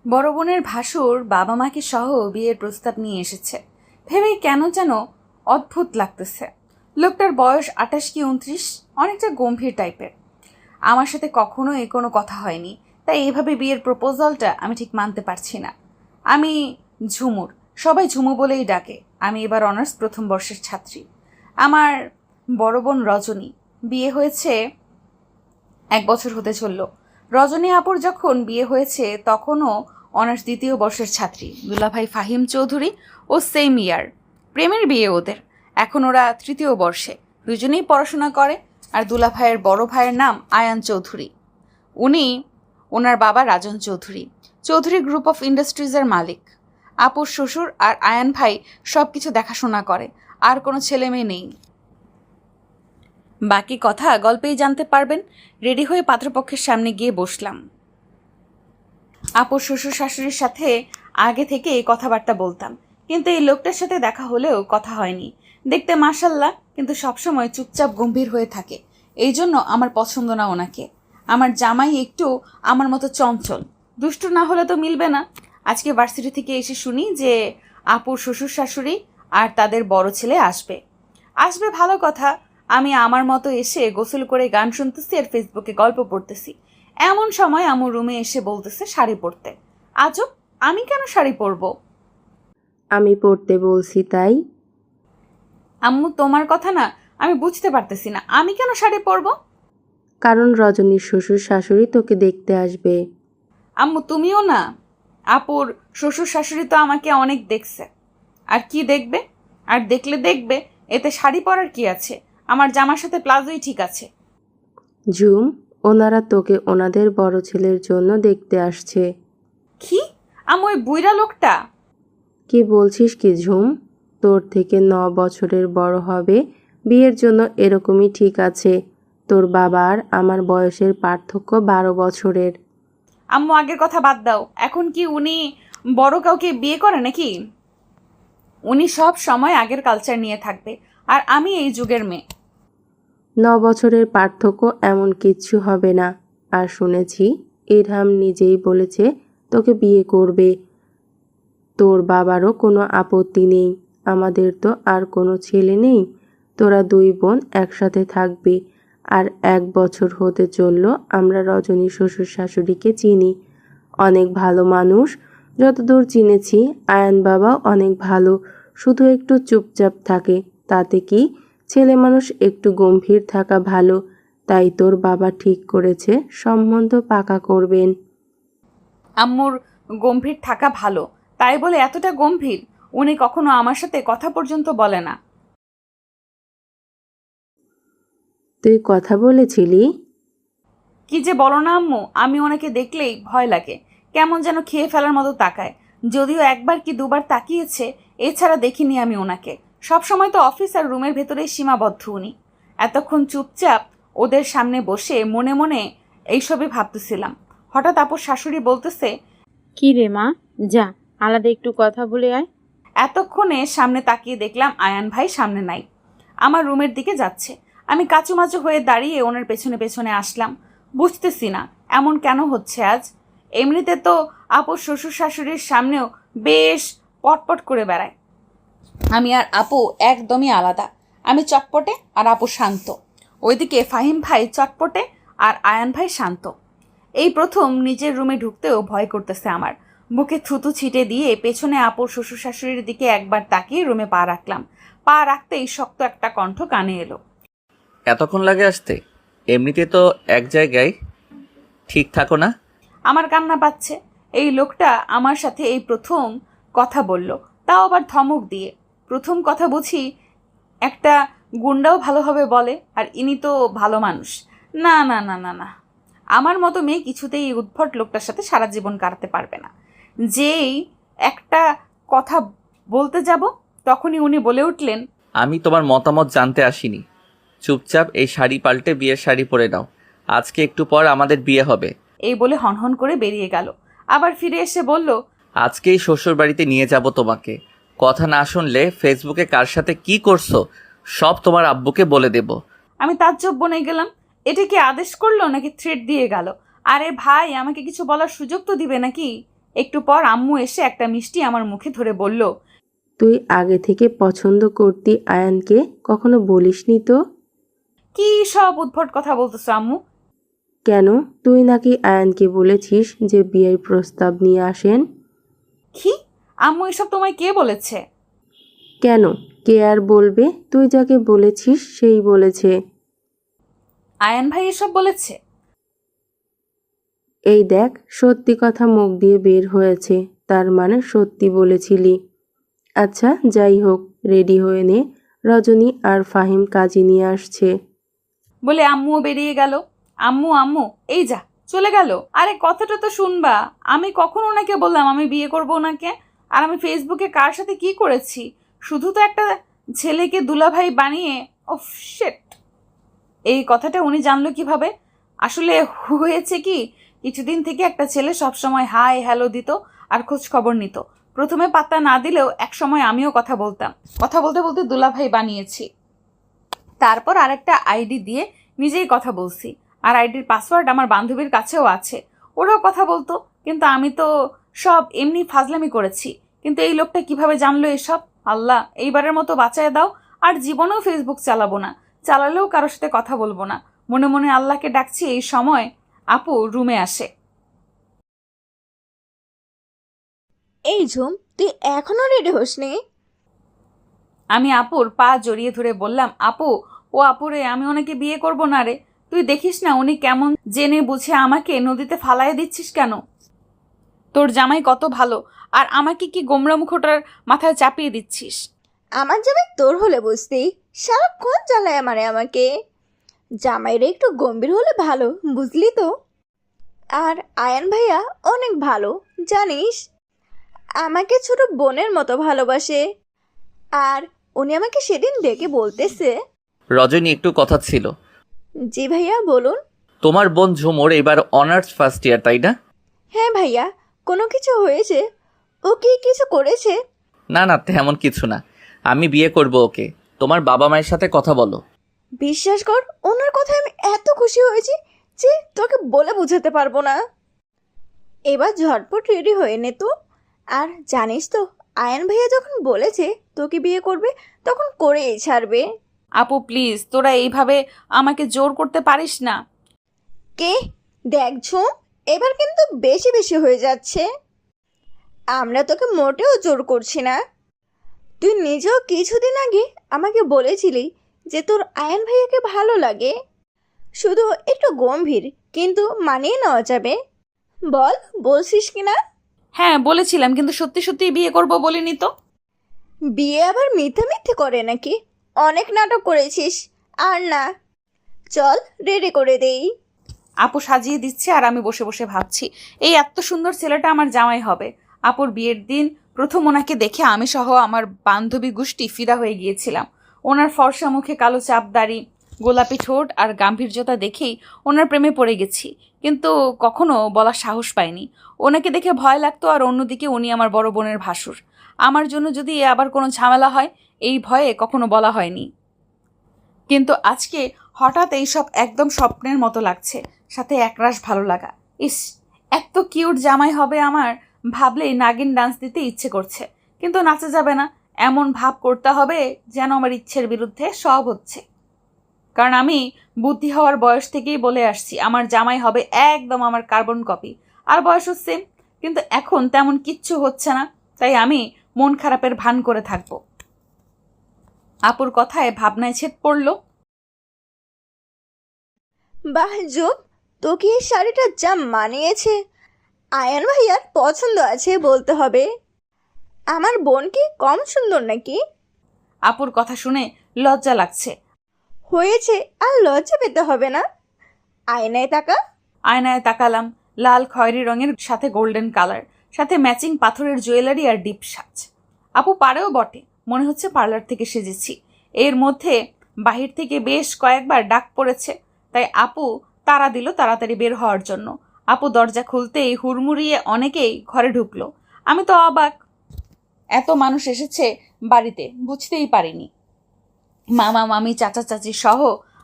বড় বোনের ভাসুর বাবা মাকে সহ বিয়ের প্রস্তাব নিয়ে এসেছে ভেবেই কেন যেন অদ্ভুত লাগতেছে। লোকটার বয়স 28 কি 29, অনেকটা গম্ভীর টাইপের। আমার সাথে কখনো কোনো কথা হয়নি, তাই এইভাবে বিয়ের প্রপোজালটা আমি ঠিক মানতে পারছি না। আমি ঝুমুর, সবাই ঝুমু বলেই ডাকে। আমি এবার অনার্স প্রথম বর্ষের ছাত্রী। আমার বড় বোন রজনী, বিয়ে হয়েছে 1 বছর হতে চলল। রজনী আপুর যখন বিয়ে হয়েছে তখনও অনার্স দ্বিতীয় বর্ষের ছাত্রী। দুলাভাই ফাহিম চৌধুরী ও সেম ইয়ার, প্রেমের বিয়ে ওদের। এখন ওরা তৃতীয় বর্ষে, দুজনেই পড়াশোনা করে। আর দুলাভাইয়ের বড় ভাইয়ের নাম আয়ান চৌধুরী। ওনার বাবা রাজন চৌধুরী, চৌধুরী গ্রুপ অফ ইন্ডাস্ট্রিজের মালিক। আপুর শ্বশুর আর আয়ান ভাই সব কিছু দেখাশোনা করে। আর কোনো ছেলে মেয়ে নেই। বাকি কথা গল্পেই জানতে পারবেন। রেডি হয়ে পাত্রপক্ষের সামনে গিয়ে বসলাম। আপুর শ্বশুর শাশুড়ির সাথে আগে থেকে কথাবার্তা বলতাম, কিন্তু এই লোকটার সাথে দেখা হলেও কথা হয়নি। দেখতে মাশাল্লাহ, কিন্তু সবসময় চুপচাপ গম্ভীর হয়ে থাকে। এই জন্য আমার পছন্দ না ওনাকে। আমার জামাই একটু আমার মতো চঞ্চল, দুষ্টু না হলে তো মিলবে না। আজকে ভার্সিটি থেকে এসে শুনি যে আপুর শ্বশুর শাশুড়ি আর তাদের বড় ছেলে আসবে। ভালো কথা। আমি আমার মতো এসে গোসল করে গান শুনতেছি আর ফেসবুকে গল্প পড়তেছি। এমন সময় আমার রুমে এসে বলতেছে শাড়ি পরতে। আজব, আমি কেন শাড়ি পরবো? আমি পড়তে বলছি তাই। আম্মু, তোমার কথা না আমি বুঝতে পারতেছি না, আমি কেন শাড়ি পরবো? কারণ রজনীর শ্বশুর শাশুড়ি তোকে দেখতে আসবে। আম্মু, তুমিও না। আপুর শ্বশুর শাশুড়ি তো আমাকে অনেক দেখছে। আর কি দেখবে? আর দেখবে, এতে শাড়ি পরার কি আছে? আমার জামার সাথে প্লাজোই ঠিক আছে। ঝুম, ওনারা তোকে ওনাদের বড় ছেলের জন্য দেখতে আসছে। কি? আম্মু, ওই বুইড়া লোকটা? কি বলছিস কি ঝুম? তোর থেকে 9 বছরের বড় হবে, বিয়ের জন্য এরকমই ঠিক আছে। তোর বাবার আমার বয়সের পার্থক্য 12 বছরের। আম্মু, আগের কথা বাদ দাও। এখন কি উনি বড় কাউকে বিয়ে করে নাকি? উনি সব সময় আগের কালচার নিয়ে থাকবে, আর আমি এই যুগের মেয়ে। 9 বছরের পার্থক্য এমন কিচ্ছু হবে না। আর শুনেছি ইরহাম নিজেই বলেছে তোকে বিয়ে করবে। তোর বাবারও কোনো আপত্তি নেই। আমাদের তো আর কোনো ছেলে নেই। তোরা 2 বোন একসাথে থাকবি। আর 1 বছর হতে চলল আমরা রজনী শ্বশুর শাশুড়িকে চিনি। অনেক ভালো মানুষ। যতদূর চিনেছি আয়ান বাবাও অনেক ভালো, শুধু একটু চুপচাপ থাকে। তাতে কি, ছেলে মানুষ একটু গম্ভীর থাকা ভালো। তাই তোর বাবা ঠিক করেছে সম্বন্ধ পাকা করবেন। আম্মুর গম্ভীর থাকা ভালো, তাই বলে এতটা গম্ভীর? উনি কখনো আমার সাথে কথা পর্যন্ত বলে না। তুই কথা বলেছিলি? কি যে বলো না আম্মু, আমি ওনাকে দেখলেই ভয় লাগে। কেমন যেন খেয়ে ফেলার মতো তাকায়। যদিও একবার কি দুবার তাকিয়েছে, এছাড়া দেখিনি আমি ওনাকে। সবসময় তো অফিস আর রুমের ভেতরেই সীমাবদ্ধ উনি। এতক্ষণ চুপচাপ ওদের সামনে বসে মনে মনে এইসবই ভাবতেছিলাম। হঠাৎ আপুর শাশুড়ি বলতেছে, কি রে মা, যা আলাদা একটু কথা বলে আয়। এতক্ষণে সামনে তাকিয়ে দেখলাম আয়ান ভাই সামনে নাই, আমার রুমের দিকে যাচ্ছে। আমি কাচুমাচু হয়ে দাঁড়িয়ে ওনার পেছনে পেছনে আসলাম। বুঝতেছি না এমন কেন হচ্ছে আজ। এমনিতে তো আপুর শ্বশুর শাশুড়ির সামনেও বেশ পটপট করে বেড়ায়। আমি আর আপু একদমই আলাদা। আমি চটপটে আর আপু শান্ত। ওইদিকে ফাহিম ভাই চটপটে আর আয়ান ভাই শান্ত। এই প্রথম নিজের রুমে ঢুকতেও ভয় করতেছে আমার। বুকে থুতু ছিটে দিয়ে পেছনে আপুর শ্বশুর শাশুড়ির দিকে একবার তাকিয়ে রুমে পা রাখলাম। পা রাখতেই শক্ত একটা কণ্ঠ কানে এলো। এতক্ষণ লাগে আসতে? এমনিতে তো এক জায়গায় ঠিক থাকো না। আমার কান্না পাচ্ছে। এই লোকটা আমার সাথে এই প্রথম কথা বলল, তাও আবার ধমক দিয়ে। প্রথম কথা বুঝি একটা গুন্ডাও ভালোভাবে বলে, আর ইনি তো ভালো মানুষ। না না না না না, আমার মতো মেয়ে কিছুতেই এই উদ্ভট লোকটার সাথে সারা জীবন কাটাতে পারবে না। যেই একটা কথা বলতে যাব, তখনই উনি বলে উঠলেন, আমি তোমার মতামত জানতে আসিনি। চুপচাপ এই শাড়ি পাল্টে বিয়ের শাড়ি পরে নাও। আজকে একটু পর আমাদের বিয়ে হবে। এই বলে হনহন করে বেরিয়ে গেল। আবার ফিরে এসে বলল, আজকেই শ্বশুর বাড়িতে নিয়ে যাব তোমাকে। কথা না শুনলে ফেসবুকে কার সাথে কি করছো সব তোমার আব্বুকে বলে দেব। আমি তাজ্জব বনে গেলাম। এটা কি আদেশ করলো নাকি থ্রেট দিয়ে গেল? আরে ভাই, আমাকে কিছু বলার সুযোগ তো দিবে নাকি? একটু পর আম্মু এসে একটা মিষ্টি আমার মুখে ধরে বলল, তুই আগে থেকে পছন্দ করতি আয়ানকে, কখনো বলিসনি তো? কি সব উদ্ভট কথা বলতেছো আম্মু? কেন, তুই নাকি আয়ানকে বলেছিস যে বিয়ের প্রস্তাব নিয়ে আসেন? কি? আম্মু এসব তোমায় কে বলেছে? কেন, কে আর বলবে? তুই যাকে বলেছিস সেই বলেছে। আয়ান ভাই এসব বলেছে? এই দেখ, সত্যি কথা মুখ দিয়ে বের হয়েছে, তার মানে সত্যি বলেছিলি। আচ্ছা যাই হোক, রেডি হয়ে নে, রজনী আর ফাহিম কাজী নিয়ে আসছে। বলে আম্মুও বেরিয়ে গেল। আম্মু আম্মু এই যা, চলে গেল। আরে কথাটা তো শুনবা। আমি কখন ওনাকে বললাম আমি বিয়ে করব ওনাকে? আর আমি ফেসবুকে কার সাথে কি করেছি? শুধু তো একটা ছেলেকে দুলাভাই বানিয়ে। ওফ শিট! এই কথাটা উনি জানলো কিভাবে? আসলে হয়েছে কি, কিছুদিন থেকে একটা ছেলে সবসময় হাই হ্যালো দিত আর খোঁজ খবর নিত। প্রথমে পাত্তা না দিলেও এক সময় আমিও কথা বলতাম। কথা বলতে বলতে দুলাভাই বানিয়েছি। তারপর আরেকটা আইডি দিয়ে নিজেই কথা বলছি। আর আইডির পাসওয়ার্ড আমার বান্ধবীর কাছেও আছে, ওরাও কথা বলতো। কিন্তু আমি তো সব এমনি ফাজলামি করেছি। কিন্তু এই লোকটা কিভাবে জানলো এসব? আল্লাহ, এইবারের মতো বাঁচায় দাও। আর জীবনেও ফেসবুক চালাবো না, চালালেও কারোর সাথে কথা বলবো না। মনে মনে আল্লাহকে ডাকছি। এই সময় আপু রুমে আসে। এই ঝুম, তুই এখনো রেডি হসনি? আমি আপুর পা জড়িয়ে ধরে বললাম, আপু, ও আপুরে, আমি ওনাকে বিয়ে করব না রে। তুই দেখিস না উনি কেমন, জেনে বুঝে আমাকে নদীতে ফালাইয়া দিচ্ছিস কেন? তোর জামাই কত ভালো, আর আমাকে কি গোমরা মুখোটার মাথায় চাপিয়ে দিচ্ছিস? আমার জামাই তোর হলে বুঝতি, সারাক্ষণ জ্বালায় আমাকে। জামাইরে একটু গম্ভীর হলে ভালো, বুঝলি তো? আর আয়ান ভাইয়া অনেক ভালো, জানিস, আমাকে ছোট বোনের মতো ভালোবাসে। আর উনি আমাকে সেদিন ডেকে বলতেছে। রজনী, একটু কথা ছিল। জি ভাইয়া বলুন। তোমার বোন ঝুমুর এবার অনার্স ফার্স্ট ইয়ার, তাই না? হ্যাঁ ভাইয়া, কোনো কিছু হয়েছে? ও কি কিছু করেছে? না না, তেমন কিছু না। আমি বিয়ে করব ওকে। তোমার বাবা মায়ের সাথে কথা বলো। বিশ্বাস কর, ওনার কথায় আমি এত খুশি হয়েছি যে তোকে বলে বোঝাতে পারবো না। এবার ঝটপট রেডি হয়ে নে তো। আর জানিস তো, আয়ান ভাইয়া যখন বলেছে তোকে বিয়ে করবে, তখন করেই ছাড়বে। আপু প্লিজ, তোরা এইভাবে আমাকে জোর করতে পারিস না। কে? দেখ ঝুম, এবার কিন্তু বেশি বেশি হয়ে যাচ্ছে। আমরা তোকে মোটেও জোর করছি না। তুই নিজেও কিছুদিন আগে আমাকে বলেছিলি যে তোর আয়ান ভাইয়াকে ভালো লাগে, শুধু একটু গম্ভীর, কিন্তু মানিয়ে নেওয়া যাবে। বল, বলছিস কিনা? হ্যাঁ বলেছিলাম, কিন্তু সত্যি সত্যি বিয়ে করব বলিনি তো। বিয়ে আবার মিথ্যে মিথ্যে করে নাকি? অনেক নাটক করেছিস। আর না, চল রেডি করে দেই। আপু সাজিয়ে দিচ্ছে আর আমি বসে বসে ভাবছি, এই এত সুন্দর ছেলেটা আমার জামাই হবে। আপুর বিয়ের দিন প্রথম ওনাকে দেখে আমি সহ আমার বান্ধবী গোষ্ঠী ফিদা হয়ে গিয়েছিলাম। ওনার ফর্সা মুখে কালো চাপ দাড়ি, গোলাপি ঠোঁট আর গাম্ভীর্যতা দেখেই ওনার প্রেমে পড়ে গেছি। কিন্তু কখনো বলার সাহস পাইনি। ওনাকে দেখে ভয় লাগতো, আর অন্যদিকে উনি আমার বড় বোনের ভাসুর। আমার জন্য যদি আবার কোনো ঝামেলা হয়, এই ভয়ে কখনো বলা হয়নি। কিন্তু আজকে হঠাৎ এইসব একদম স্বপ্নের মতো লাগছে, সাথে একরাশ ভালো লাগা। ইস, এত কিউট জামাই হবে আমার, ভাবলেই নাগিন ডান্স দিতে ইচ্ছে করছে। কিন্তু নাচা যাবে না, এমন ভাব করতে হবে যেন আমার ইচ্ছের বিরুদ্ধে সব হচ্ছে। কারণ আমি বুদ্ধি হওয়ার বয়স থেকেই বলে আসছি আমার জামাই হবে একদম আমার কার্বন কপি। আর বয়সও সেম, কিন্তু এখন তেমন কিচ্ছু হচ্ছে না, তাই আমি মন খারাপের ভান করে থাকবো। আপুর কথায় ভাবনায় ছেদ পড়ল। বাহ জুম, তোকে এই শাড়িটা যা মানিয়েছে। আয়ান ভাইয়ার পছন্দ আছে বলতে হবে। আমার বোন কি কম সুন্দর নাকি? আপুর কথা শুনে লজ্জা লাগছে। হয়েছে, আর লজ্জা পেতে হবে না। আয়নায় তাকা। আয়নায় তাকালাম, লাল খয়েরি রঙের সাথে গোল্ডেন কালার, সাথে ম্যাচিং পাথরের জুয়েলারি আর ডিপ সাজ। আপু পারেও বটে, মনে হচ্ছে পার্লার থেকে সেজেছি। এর মধ্যে বাহির থেকে বেশ কয়েকবার ডাক পড়েছে, তাই আপু তাড়া দিল তাড়াতাড়ি বের হওয়ার জন্য। আপু দরজা খুলতেই হুড়মুড়িয়ে অনেকেই ঘরে ঢুকলো। আমি তো অবাক, এত মানুষ এসেছে বাড়িতে, বুঝতেই পারিনি। মামা মামি চাচা চাচি সহ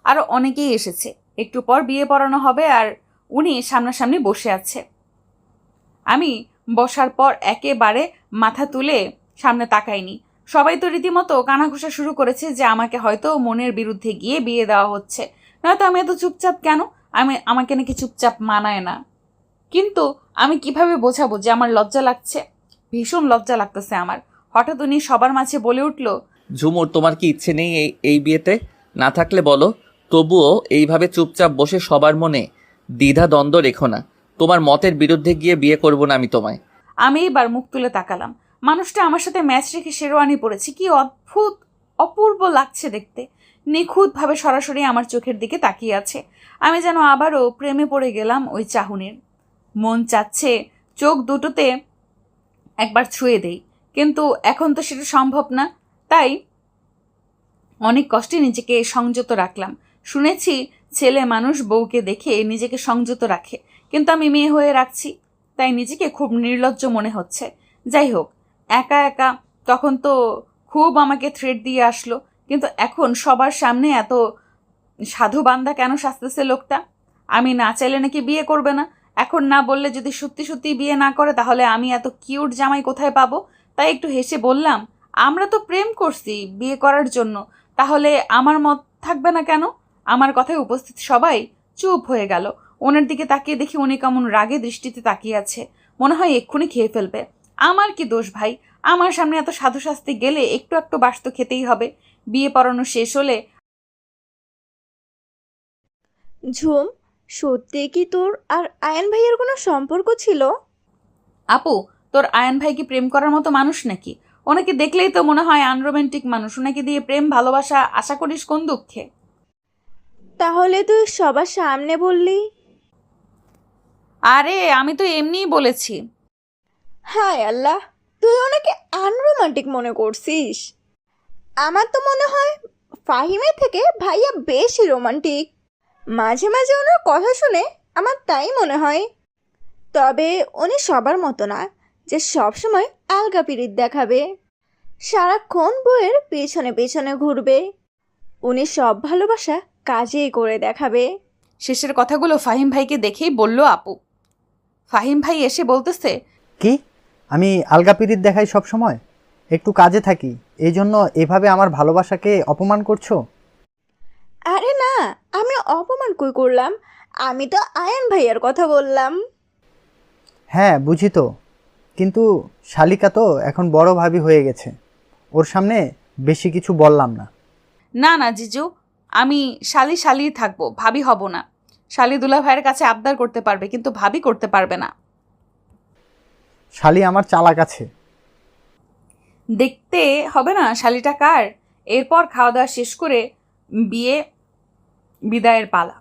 আরো অনেকেই এসেছে। একটু পর বিয়ে পড়ানো হবে আর উনি সামনাসামনি বসে আছে। আমি বসার পর একেবারে মাথা তুলে সামনে তাকায়নি। সবাই তো রীতিমতো কানাঘুষা শুরু করেছে যে আমাকে হয়তো মনের বিরুদ্ধে গিয়ে বিয়ে দেওয়া হচ্ছে, নয়তো আমি এত চুপচাপ কেন, আমাকে নাকি চুপচাপ মানায় না। কিন্তু আমি কিভাবে বোঝাবো যে আমার লজ্জা লাগছে? ভীষণ লজ্জা লাগতেছে আমার। হঠাৎ উনি সবার মাঝে বলে উঠল, ঝুমুর, তোমার কি ইচ্ছে নেই এই বিয়েতে? না থাকলে বলো, তবুও এইভাবে চুপচাপ বসে সবার মনে দ্বিধা দ্বন্দ্ব রেখো না। তোমার মতের বিরুদ্ধে গিয়ে বিয়ে করব না আমি তোমায়। আমি এবার মুখ তুলে তাকালাম। মানুষটা আমার সাথে ম্যাচ রেখে শেরওয়ানি পরেছে, কি অদ্ভুত অপূর্ব লাগছে দেখতে। নিখুঁতভাবে সরাসরি আমার চোখের দিকে তাকিয়ে আছে। আমি যেন আবারও প্রেমে পড়ে গেলাম ওই চাহনির। মন চাচ্ছে চোখ দুটোতে একবার ছুঁয়ে দেই, কিন্তু এখন তো সেটা সম্ভব না। তাই অনেক কষ্টে নিজেকে সংযত রাখলাম। শুনেছি ছেলে মানুষ বউকে দেখে নিজেকে সংযত রাখে, কিন্তু আমি মেয়ে হয়ে রাখছি, তাই নিজেকে খুব নির্লজ্জ মনে হচ্ছে। যাই হোক, একা একা তখন তো খুব আমাকে থ্রেট দিয়ে আসলো, কিন্তু এখন সবার সামনে এত সাধু বান্দা কেন সাজতেছে লোকটা? আমি না চাইলে নাকি বিয়ে করবে না। এখন না বললে যদি সত্যি সত্যি বিয়ে না করে, তাহলে আমি এত কিউট জামাই কোথায় পাবো? তাই একটু হেসে বললাম, আমরা তো প্রেম করছি বিয়ে করার জন্য, তাহলে আমার মত থাকবে না কেন? আমার কথায় উপস্থিত সবাই চুপ হয়ে গেল। ওনার দিকে তাকিয়ে দেখি উনি কেমন রাগে দৃষ্টিতে তাকিয়ে আছে, মনে হয় এক্ষুনি খেয়ে ফেলবে। আমার কি দোষ ভাই? আমার সামনে এত সাধু শাস্তি গেলে একটু একটু বাস তো খেতেই হবে। বিয়ে পড়ানো শেষ হলে ঝুম, সত্যি কি তোর আর আয়ান ভাইয়ের কোনো সম্পর্ক ছিল? আপু, তোর আয়ান ভাই কি প্রেম করার মতো মানুষ নাকি? ওনাকে দেখলেই তো মনে হয় আনরোম্যান্টিক মানুষ। ওনাকে দিয়ে প্রেম ভালোবাসা আশা করিস কোন দুঃখে? তাহলে তুই সবার সামনে বললি? আরে আমি তো এমনিই বলেছি। হায় আল্লাহ, তুই ওনাকে আনরোমান্টিক মনে করছিস? আমার তো মনে হয় ফাহিমের থেকে ভাইয়া বেশি রোমান্টিক। মাঝে মাঝে ওনার কথা শুনে আমার তাই মনে হয়। তবে উনি সবার মতো না যে সবসময় আলগা পিরিত দেখাবে, সারাক্ষণ বইয়ের পেছনে পেছনে ঘুরবে। উনি সব ভালোবাসা কাজেই করে দেখাবে। শেষের কথাগুলো ফাহিম ভাইকে দেখেই বলল আপু। ফাহিম ভাই এসে বলতেছে, কি? আমি আলগা পিরিত দেখাই সব সময়? একটু কাজে থাকি, এই জন্য এভাবে আমার ভালোবাসাকে অপমান করছো? আরে না, আমি অপমান কই করলাম? আমি তো আয়ান ভাইয়ার কথা বললাম। হ্যাঁ বুঝি তো, কিন্তু শালিকা তো এখন বড় ভাবি হয়ে গেছে, ওর সামনে বেশি কিছু বললাম না। না না জিজু, আমি শালি শালিই থাকবো, ভাবি হব না। শালি দুলা ভাইয়ের কাছে আবদার করতে পারবে, কিন্তু ভাবি করতে পারবে না। শালি আমার চালাক আছে। দেখতে হবে না শালিটা কার। এরপর খাওয়া দাওয়া শেষ করে বিদায়ের পালা।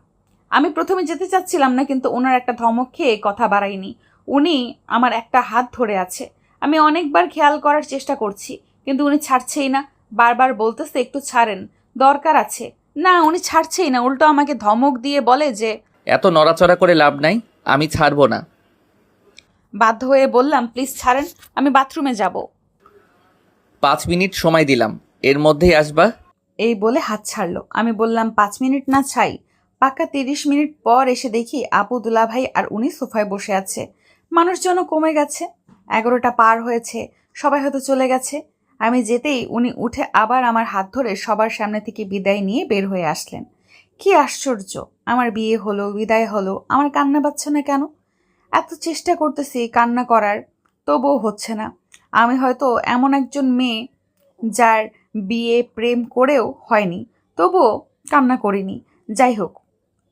আমি প্রথমে যেতে চাচ্ছিলাম না, কিন্তু ওনার একটা ধমক খেয়ে কথা বাড়াইনি। উনি আমার একটা হাত ধরে আছে। আমি অনেকবার খেয়াল করার চেষ্টা করছি, কিন্তু উনি ছাড়ছেই না। বারবার বলতেছে একটু ছাড়েন, দরকার আছে। না, উনি ছাড়ছেই না, উল্টো আমাকে ধমক দিয়ে বলে যে এত নড়াচড়া করে লাভ নাই, আমি ছাড়বো না। বাধ্য হয়ে বললাম, প্লিজ ছাড়েন, আমি বাথরুমে যাব। 5 মিনিট সময় দিলাম, এর মধ্যেই আসবা। এই বলে হাত ছাড়লো। আমি বললাম 5 মিনিট না ছাই, পাক্কা 30 মিনিট পর এসে দেখি আপু, দুলাভাই আর উনি সোফায় বসে আছে। মানুষজনও কমে গেছে, 11টা পার হয়েছে, সবাই হয়তো চলে গেছে। আমি যেতেই উনি উঠে আবার আমার হাত ধরে সবার সামনে থেকে বিদায় নিয়ে বের হয়ে আসলেন। কি আশ্চর্য, আমার বিয়ে হলো, বিদায় হলো, আমার কান্না পাচ্ছে না কেন? এত চেষ্টা করতেছি কান্না করার, তবুও হচ্ছে না। আমি হয়তো এমন একজন মেয়ে যার বিয়ে প্রেম করেও হয়নি, তবুও কান্না করিনি। যাই হোক,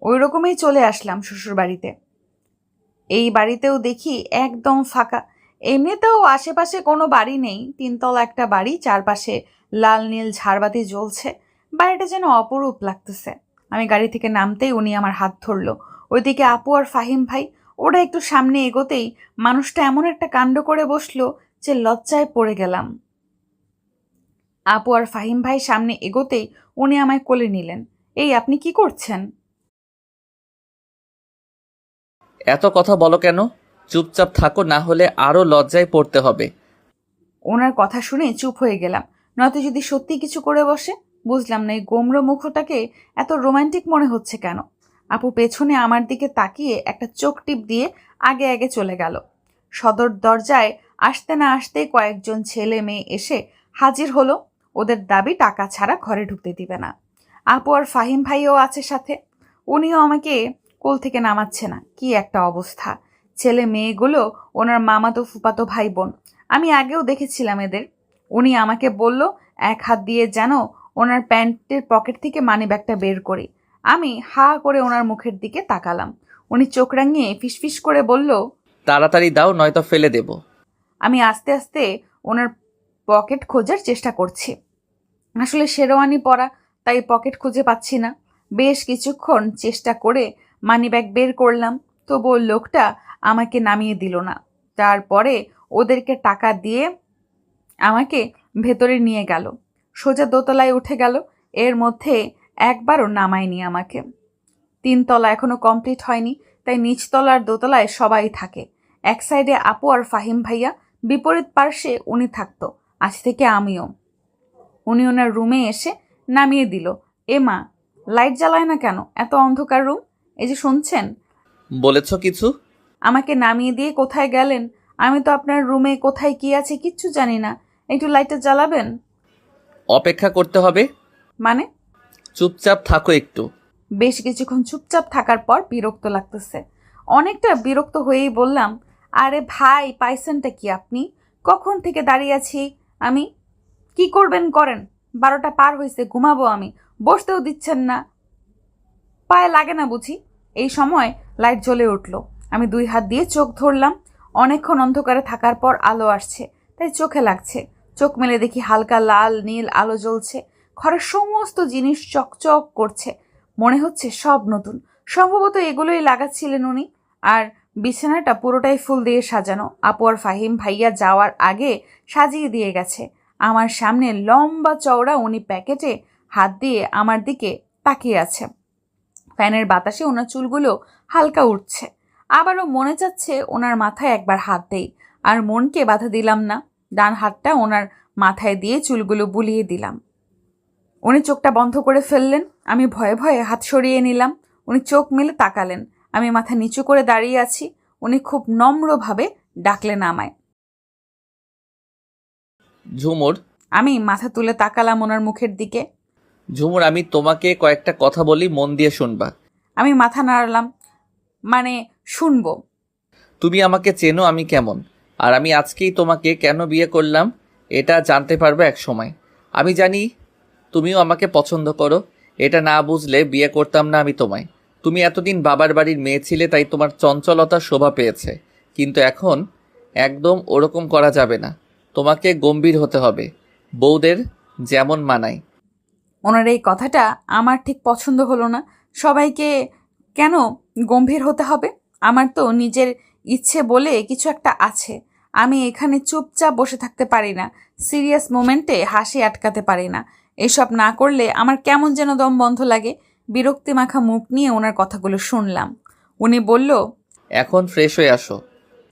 ওই রকমই চলে আসলাম শ্বশুরবাড়িতে। এই বাড়িতেও দেখি একদম ফাঁকা। এমনিতেও আশেপাশে কোনো বাড়ি নেই, 3তলা একটা বাড়ি, চারপাশে লাল নীল ঝাড়বাতি জ্বলছে। বাড়িটা যেন অপরূপ লাগতেছে। আমি গাড়ি থেকে নামতেই উনি আমার হাত ধরলো। ওইদিকে আপু আর ফাহিম ভাই, ওরা একটু সামনে এগোতেই মানুষটা এমন একটা কাণ্ড করে বসলো যে লজ্জায় পড়ে গেলাম। আপু আর ফাহিম ভাই সামনে এগোতেই উনি আমায় কোলে নিলেন। এই, আপনি কি করছেন? এত কথা বলো কেন? চুপচাপ থাকো, না হলে আরো লজ্জায় পড়তে হবে। ওনার কথা শুনে চুপ হয়ে গেলাম, নয়তো যদি সত্যি কিছু করে বসে। বুঝলাম না এই গোমড়ো মুখটাকে এত রোমান্টিক মনে হচ্ছে কেন। আপু পেছনে আমার দিকে তাকিয়ে একটা চোখ টিপ দিয়ে আগে আগে চলে গেল। সদর দরজায় আসতে না আসতেই কয়েকজন ছেলে মেয়ে এসে হাজির হলো। ওদের দাবি টাকা ছাড়া ঘরে ঢুকতে দিবে না। আপু আর ফাহিম ভাইও আছে সাথে। উনিও আমাকে কোল থেকে নামাচ্ছে না। কি একটা অবস্থা! ছেলে মেয়েগুলো ওনার মামাতো ফুপাতো ভাই বোন। আমি আগেও দেখেছিলাম এদের। উনি আমাকে বলল এক হাত দিয়ে যেন ওনার প্যান্টের পকেট থেকে মানিব্যাগটা বের করি। আমি হা করে ওনার মুখের দিকে তাকালাম। উনি চোখ রাঙিয়ে ফিসফিস করে বলল, তাড়াতাড়ি দাও, নয়তো ফেলে দেব। আমি আস্তে আস্তে ওনার পকেট খোঁজার চেষ্টা করছি। আসলে শেরওয়ানি পরা, তাই পকেট খুঁজে পাচ্ছি না। বেশ কিছুক্ষণ চেষ্টা করে মানিব্যাগ বের করলাম, তবুও লোকটা আমাকে নামিয়ে দিল না। তারপরে ওদেরকে টাকা দিয়ে আমাকে ভেতরে নিয়ে গেল। সোজা দোতলায় উঠে গেল। এর মধ্যে একবারও নামায়নি আমাকে। 3 তলা এখনো কমপ্লিট হয়নি, তাই নিচতলার দোতলায় সবাই থাকে। এক সাইডে আপু আর ফাহিম ভাইয়া, বিপরীত পার্শ্বে উনি থাকতো। আজ থেকে আমিও। উনি ওনার রুমে এসে নামিয়ে দিল। এ মা, লাইট জ্বালায় না কেন? এত অন্ধকার রুম। এই যে শুনছেন? বলেছ কিছু? আমাকে নামিয়ে দিয়ে কোথায় গেলেন? আমি তো আপনার রুমে কোথায় কি আছে কিচ্ছু জানি না। একটু লাইটটা জ্বালাবেন? অপেক্ষা করতে হবে। মানে? চুপচাপ থাকো একটু। বেশ কিছুক্ষণ চুপচাপ থাকার পর বিরক্ত লাগতেছে। অনেকটা বিরক্ত হয়েই বললাম, আরে ভাই, পাইছেনটা কি আপনি? কখন থেকে দাঁড়িয়ে আছি আমি। কি করবেন করেন। 12টা পার হয়েছে, ঘুমাবো আমি। বসতেও দিচ্ছেন না। পায়ে লাগে না বুঝি? এই সময় লাইট জ্বলে উঠল। আমি 2 হাত দিয়ে চোখ ধরলাম। অনেকক্ষণ অন্ধকারে থাকার পর আলো আসছে, তাই চোখে লাগছে। চোখ মেলে দেখি হালকা লাল নীল আলো জ্বলছে। ঘরের সমস্ত জিনিস চকচক করছে। মনে হচ্ছে সব নতুন। সম্ভবত এগুলোই লাগাচ্ছিলেন উনি। আর বিছানাটা পুরোটাই ফুল দিয়ে সাজানো। আপু আর ফাহিম ভাইয়া যাওয়ার আগে সাজিয়ে দিয়ে গেছে। আমার সামনে লম্বা চওড়া উনি প্যাকেটে হাত দিয়ে আমার দিকে তাকিয়ে আছে। ফ্যানের বাতাসে ওনার চুলগুলো হালকা উঠছে। আবারও মনে যাচ্ছে ওনার মাথায় একবার হাত দেই, আর মনকে বাধা দিলাম না। ডান হাতটা ওনার মাথায় দিয়ে চুলগুলো বুলিয়ে দিলাম। উনি চোখটা বন্ধ করে ফেললেন। আমি ভয়ে ভয়ে হাত সরিয়ে নিলাম। উনি চোখ মেলে তাকালেন। আমি মাথা নিচু করে দাঁড়িয়ে আছি। উনি খুব নম্রভাবে ডাকলেন আমায়। ঝুমুর। আমি মাথা তুলে তাকালাম ওনার মুখের দিকে। ঝুমুর, আমি তোমাকে কয়েকটা কথা বলি, মন দিয়ে শুনবা। আমি মাথা নাড়লাম, মানে শুনবো। তুমি আমাকে চেনো আমি কেমন, আর আমি আজকেই তোমাকে কেন বিয়ে করলাম এটা জানতে পারবে এক সময়। আমি জানি তুমিও আমাকে পছন্দ করো। এটা না বুঝলে বিয়ে করতাম না আমি তোমায়। তুমি এতদিন বাবার বাড়ির মেয়ে ছিলে, তাই তোমার চঞ্চলতা শোভা পেয়েছে। কিন্তু এখন একদম ওরকম করা যাবে না। তোমাকে গম্ভীর হতে হবে, বউদের যেমন মানায়। ওনার এই কথাটা আমার ঠিক পছন্দ হলো না। সবাইকে কেন গম্ভীর হতে হবে? আমার তো নিজের ইচ্ছে বলে কিছু একটা আছে। আমি এখানে চুপচাপ বসে থাকতে পারি না। সিরিয়াস মোমেন্টে হাসি আটকাতে পারি না। এসব না করলে আমার কেমন যেন দম বন্ধ লাগে। বিরক্তি মাখা মুখ নিয়ে ওনার কথাগুলো শুনলাম। উনি বলল, এখন ফ্রেশ হয়ে আসো।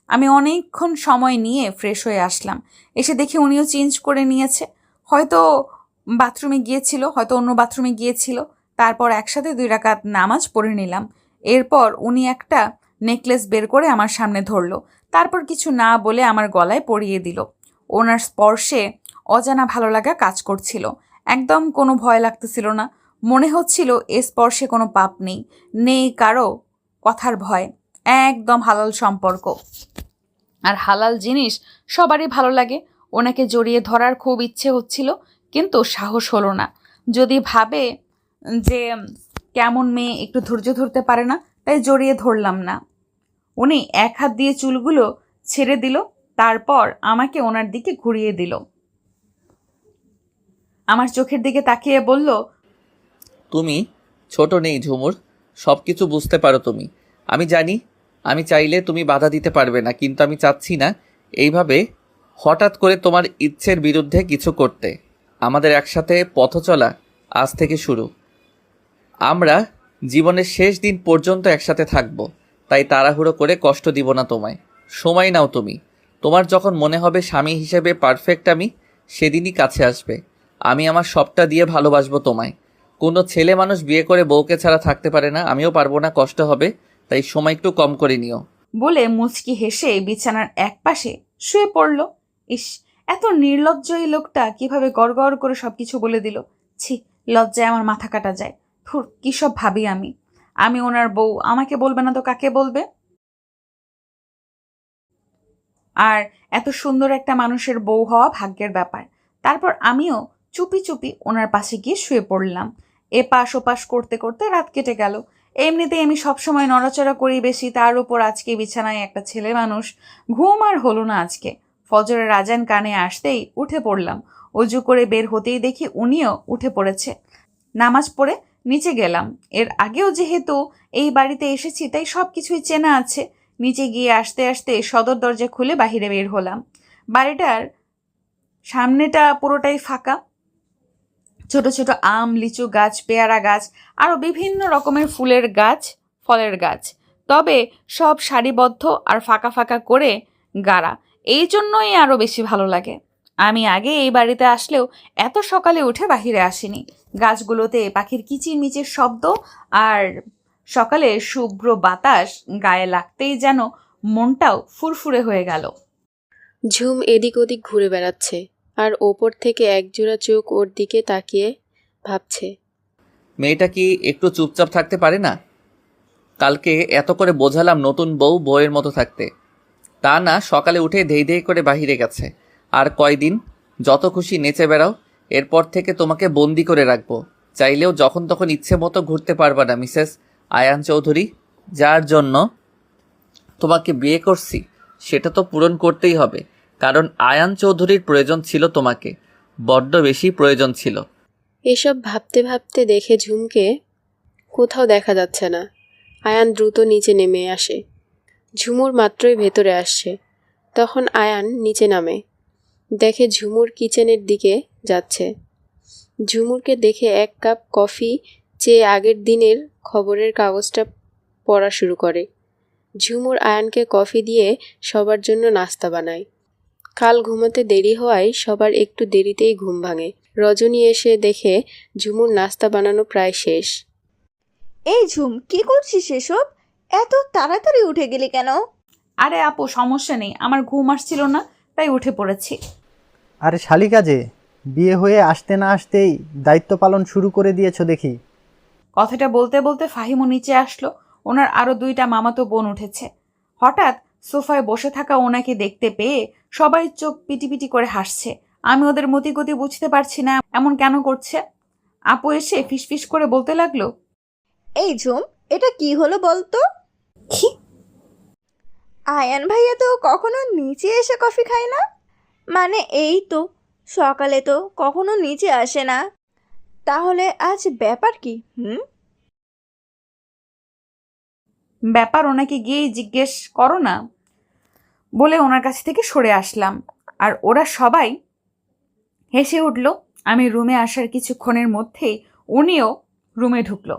আমি অনেকক্ষণ সময় নিয়ে ফ্রেশ হয়ে আসলাম। এসে দেখি উনিও চেঞ্জ করে নিয়েছে। হয়তো বাথরুমে গিয়েছিল, হয়তো অন্য বাথরুমে গিয়েছিল। তারপর একসাথে 2 রাকাত নামাজ পড়ে নিলাম। এরপর উনি একটা নেকলেস বের করে আমার সামনে ধরলো। তারপর কিছু না বলে আমার গলায় পরিয়ে দিল। ওনার স্পর্শে অজানা ভালো লাগা কাজ করছিল। একদম কোনো ভয় লাগতেছিল না। মনে হচ্ছিল এ স্পর্শে কোনো পাপ নেই, নেই কারো কথার ভয়। একদম হালাল সম্পর্ক। আর হালাল জিনিস সবারই ভালো লাগে। ওনাকে জড়িয়ে ধরার খুব ইচ্ছে হচ্ছিল, কিন্তু সাহস হলো না। যদি ভাবে যে কেমন মেয়ে একটু ধৈর্য ধরতে পারে না, তাই জড়িয়ে ধরলাম না। উনি এক হাত দিয়ে চুলগুলো ছেড়ে দিল, তারপর আমাকে ওনার দিকে ঘুরিয়ে দিল। আমার চোখের দিকে তাকিয়ে বলল, তুমি ছোট নেই ঝুমুর, সব কিছু বুঝতে পারো তুমি। আমি জানি আমি চাইলে তুমি বাধা দিতে পারবে না, কিন্তু আমি চাচ্ছি না এইভাবে হঠাৎ করে তোমার ইচ্ছের বিরুদ্ধে কিছু করতে। আমাদের একসাথে পথ চলা আজ থেকে শুরু। আমরা জীবনের শেষ দিন পর্যন্ত একসাথে থাকব, তাই তাড়াহুড়ো করে কষ্ট দিব না তোমায়। সময় নাও তুমি। তোমার যখন মনে হবে স্বামী হিসেবে পারফেক্ট আমি, সেদিনই কাছে আসবে। আমি আমার সবটা দিয়ে ভালোবাসবো তোমায়। কোনো ছেলে মানুষ বিয়ে করে বউকে ছাড়া থাকতে পারে না, আমিও পারবো না, কষ্ট হবে। তাই সময় একটু কম করে নিও। বলে মুচকি হেসে বিছানার একপাশে শুয়ে পড়ল। ইস, এত নির্লজ্জ এই লোকটা কিভাবে গড়গড় করে সবকিছু বলে দিল। ছি, লজ্জায় আমার মাথা কাটা যায়। ধুর, কি সব ভাবি আমি। আমি ওনার বউ, আমাকে বলবে না তো কাকে বলবে? আর এত সুন্দর একটা মানুষের বউ হওয়া ভাগ্যের ব্যাপার। তারপর আমিও চুপি চুপি ওনার পাশে গিয়ে শুয়ে পড়লাম। এপাশ ওপাশ করতে করতে রাত কেটে গেল। এমনিতেই আমি সবসময় নড়াচড়া করি বেশি, তার উপর আজকে বিছানায় একটা ছেলে মানুষ। ঘুম আর হলো না আজকে। ফজরের আজান কানে আসতেই উঠে পড়লাম। অজু করে বের হতেই দেখি উনিও উঠে পড়েছে। নামাজ পড়ে নিচে গেলাম। এর আগেও যেহেতু এই বাড়িতে এসেছি তাই সব কিছুই চেনা আছে। নিচে গিয়ে আসতে আসতে সদর দরজা খুলে বাহিরে বের হলাম। বাড়িটার সামনেটা পুরোটাই ফাঁকা। ছোট ছোট আম, লিচু গাছ, পেয়ারা গাছ, আরও বিভিন্ন রকমের ফুলের গাছ, ফলের গাছ, তবে সব সারিবদ্ধ আর ফাঁকা ফাঁকা করে গাড়া। এই জন্যই আরও বেশি ভালো লাগে। আমি আগে এই বাড়িতে আসলেও এত সকালে উঠে বাহিরে আসিনি। গাছগুলোতে পাখির কিচিরমিচির শব্দ আর সকালে শুভ্র বাতাস গায়ে লাগতেই যেন মনটাও ফুরফুরে হয়ে গেল। ঝুম এদিক ওদিক ঘুরে বেড়াচ্ছে আর ওপর থেকে একজোড়া চোখ ওর দিকে তাকিয়ে ভাবছে, মেয়েটা কি একটু চুপচাপ থাকতে পারে না? কালকে এত করে বোঝালাম নতুন বউ বউয়ের মতো থাকতে, তা না, সকালে উঠে ধেই ধেই করে বাহিরে গেছে। আর কয়দিন যত খুশি নেচে বেড়াও, এরপর থেকে তোমাকে বন্দি করে রাখবো। চাইলেও যখন তখন ইচ্ছে মতো ঘুরতে পারবা না মিসেস আয়ান চৌধুরী। যার জন্য তোমাকে বিয়ে করছি সেটা তো পূরণ করতেই হবে, কারণ আয়ান চৌধুরীর প্রয়োজন ছিল তোমাকে, বড্ড বেশি প্রয়োজন ছিল। এসব ভাবতে ভাবতে দেখে ঝুমকে কোথাও দেখা যাচ্ছে না। আয়ান দ্রুত নিচে নেমে আসে। ঝুমুর মাত্রই ভেতরে আসছে। তখন আয়ান নিচে নামে, দেখে ঝুমুর কিচেনের দিকে যাচ্ছে। ঝুমুরকে দেখে এক কাপ কফি চেয়ে আগের দিনের খবরের কাগজটা পড়া শুরু করে। ঝুমুর আয়ানকে কফি দিয়ে সবার জন্য নাস্তা বানায়। কাল ঘুমাতে দেরি হওয়ায় সবার একটু দেরিতেই ঘুম ভাঙে। রজনী এসে দেখে ঝুমুর নাস্তা বানানো প্রায় শেষ। এই ঝুম, কি করছিস এসব? এত তাড়াতাড়ি উঠে গেলি কেন? আরে আপু, সমস্যা নেই, আমার ঘুম আসছিল না তাই উঠে পড়েছি। আরে শালিকা যে, বিয়ে হয়ে আসতে না আসতেই দায়িত্ব পালন শুরু করে দিয়েছো দেখি। কথাটা বলতে বলতে ফাহিমও নিচে আসলো। ওনার আরো 2টা মামাতো বোন উঠেছে। হঠাৎ সোফায় বসে থাকা ওনাকে দেখতে পেয়ে সবাই চোখ পিটিপিটি করে হাসছে। আমি ওদের মতিগতি বুঝতে পারছি না, এমন কেন করছে। আপু এসে ফিসফিস করে বলতে লাগলো, এই ঝুম, এটা কি হলো বলতো? কি? আয়ান ভাইয়া তো কখনো নিচে এসে কফি খায় না। মানে এই তো সকালে তো কখনো নিচে আসে না। তাহলে আজ ব্যাপার কি? ব্যাপার ওনাকে গিয়েই জিজ্ঞেস করো না বলে ওনার কাছ থেকে সরে আসলাম। আর ওরা সবাই হেসে উঠল। আমি রুমে আসার কিছুক্ষণের মধ্যেই উনিও রুমে ঢুকলো।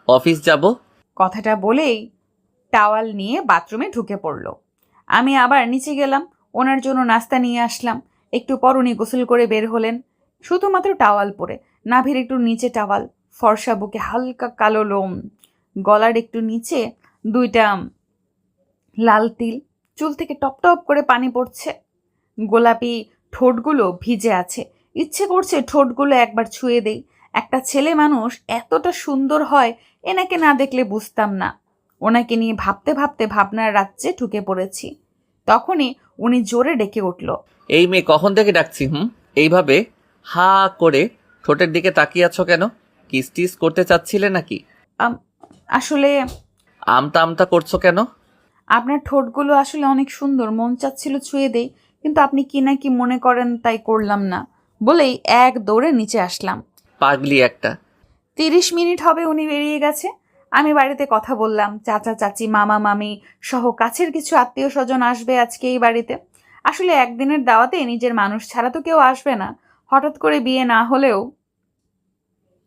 অফিস যাব। কথাটা বলেই টাওয়াল নিয়ে বাথরুমে ঢুকে পড়ল। আমি আবার নিচে গেলাম, ওনার জন্য নাস্তা নিয়ে আসলাম। একটু পর উনি গোসল করে বের হলেন, শুধুমাত্র টাওয়াল পরে, নাভির একটু নিচে টাওয়াল, ফর্সা বুকে হালকা কালো লোম, গলার একটু নিচে 2টা লাল তিল, চুল থেকে টপ টপ করে পানি পড়ছে, গোলাপি ঠোঁটগুলো ভিজে আছে। ইচ্ছে করছে ঠোঁটগুলো একবার ছুঁয়ে দেই। একটা ছেলে মানুষ এতটা সুন্দর হয় এনাকে না দেখলে বুঝতাম না। ওনাকে নিয়ে ভাবতে ভাবতে ভাবনার রাজ্যে ঢুকে পড়েছি। তখনই উনি জোরে ডেকে উঠল, এই মেয়ে, কখন থেকে ডাকছি? এইভাবে হা করে ঠোঁটের দিকে তাকিয়ে আছো কেন? কিস টিস করতে চাচ্ছিলে নাকি? আসলে আমতা আমতা করছো কেন? আপনার ঠোঁটগুলো আসলে অনেক সুন্দর, মন চাচ্ছিল ছুঁয়ে দেই, কিন্তু আপনি কি না কি মনে করেন তাই করলাম না বলেই এক দৌড়ে নিচে আসলাম। পাগলি একটা। 30 মিনিট হবে উনি বেরিয়ে গেছে। আমি বাড়িতে কথা বললাম, চাচা চাচি, মামা মামি সহ কাছের কিছু আত্মীয় স্বজন আসবে আজকে এই বাড়িতে। আসলে একদিনের দাওয়াতে নিজের মানুষ ছাড়া তো কেউ আসবে না। হঠাৎ করে বিয়ে না হলেও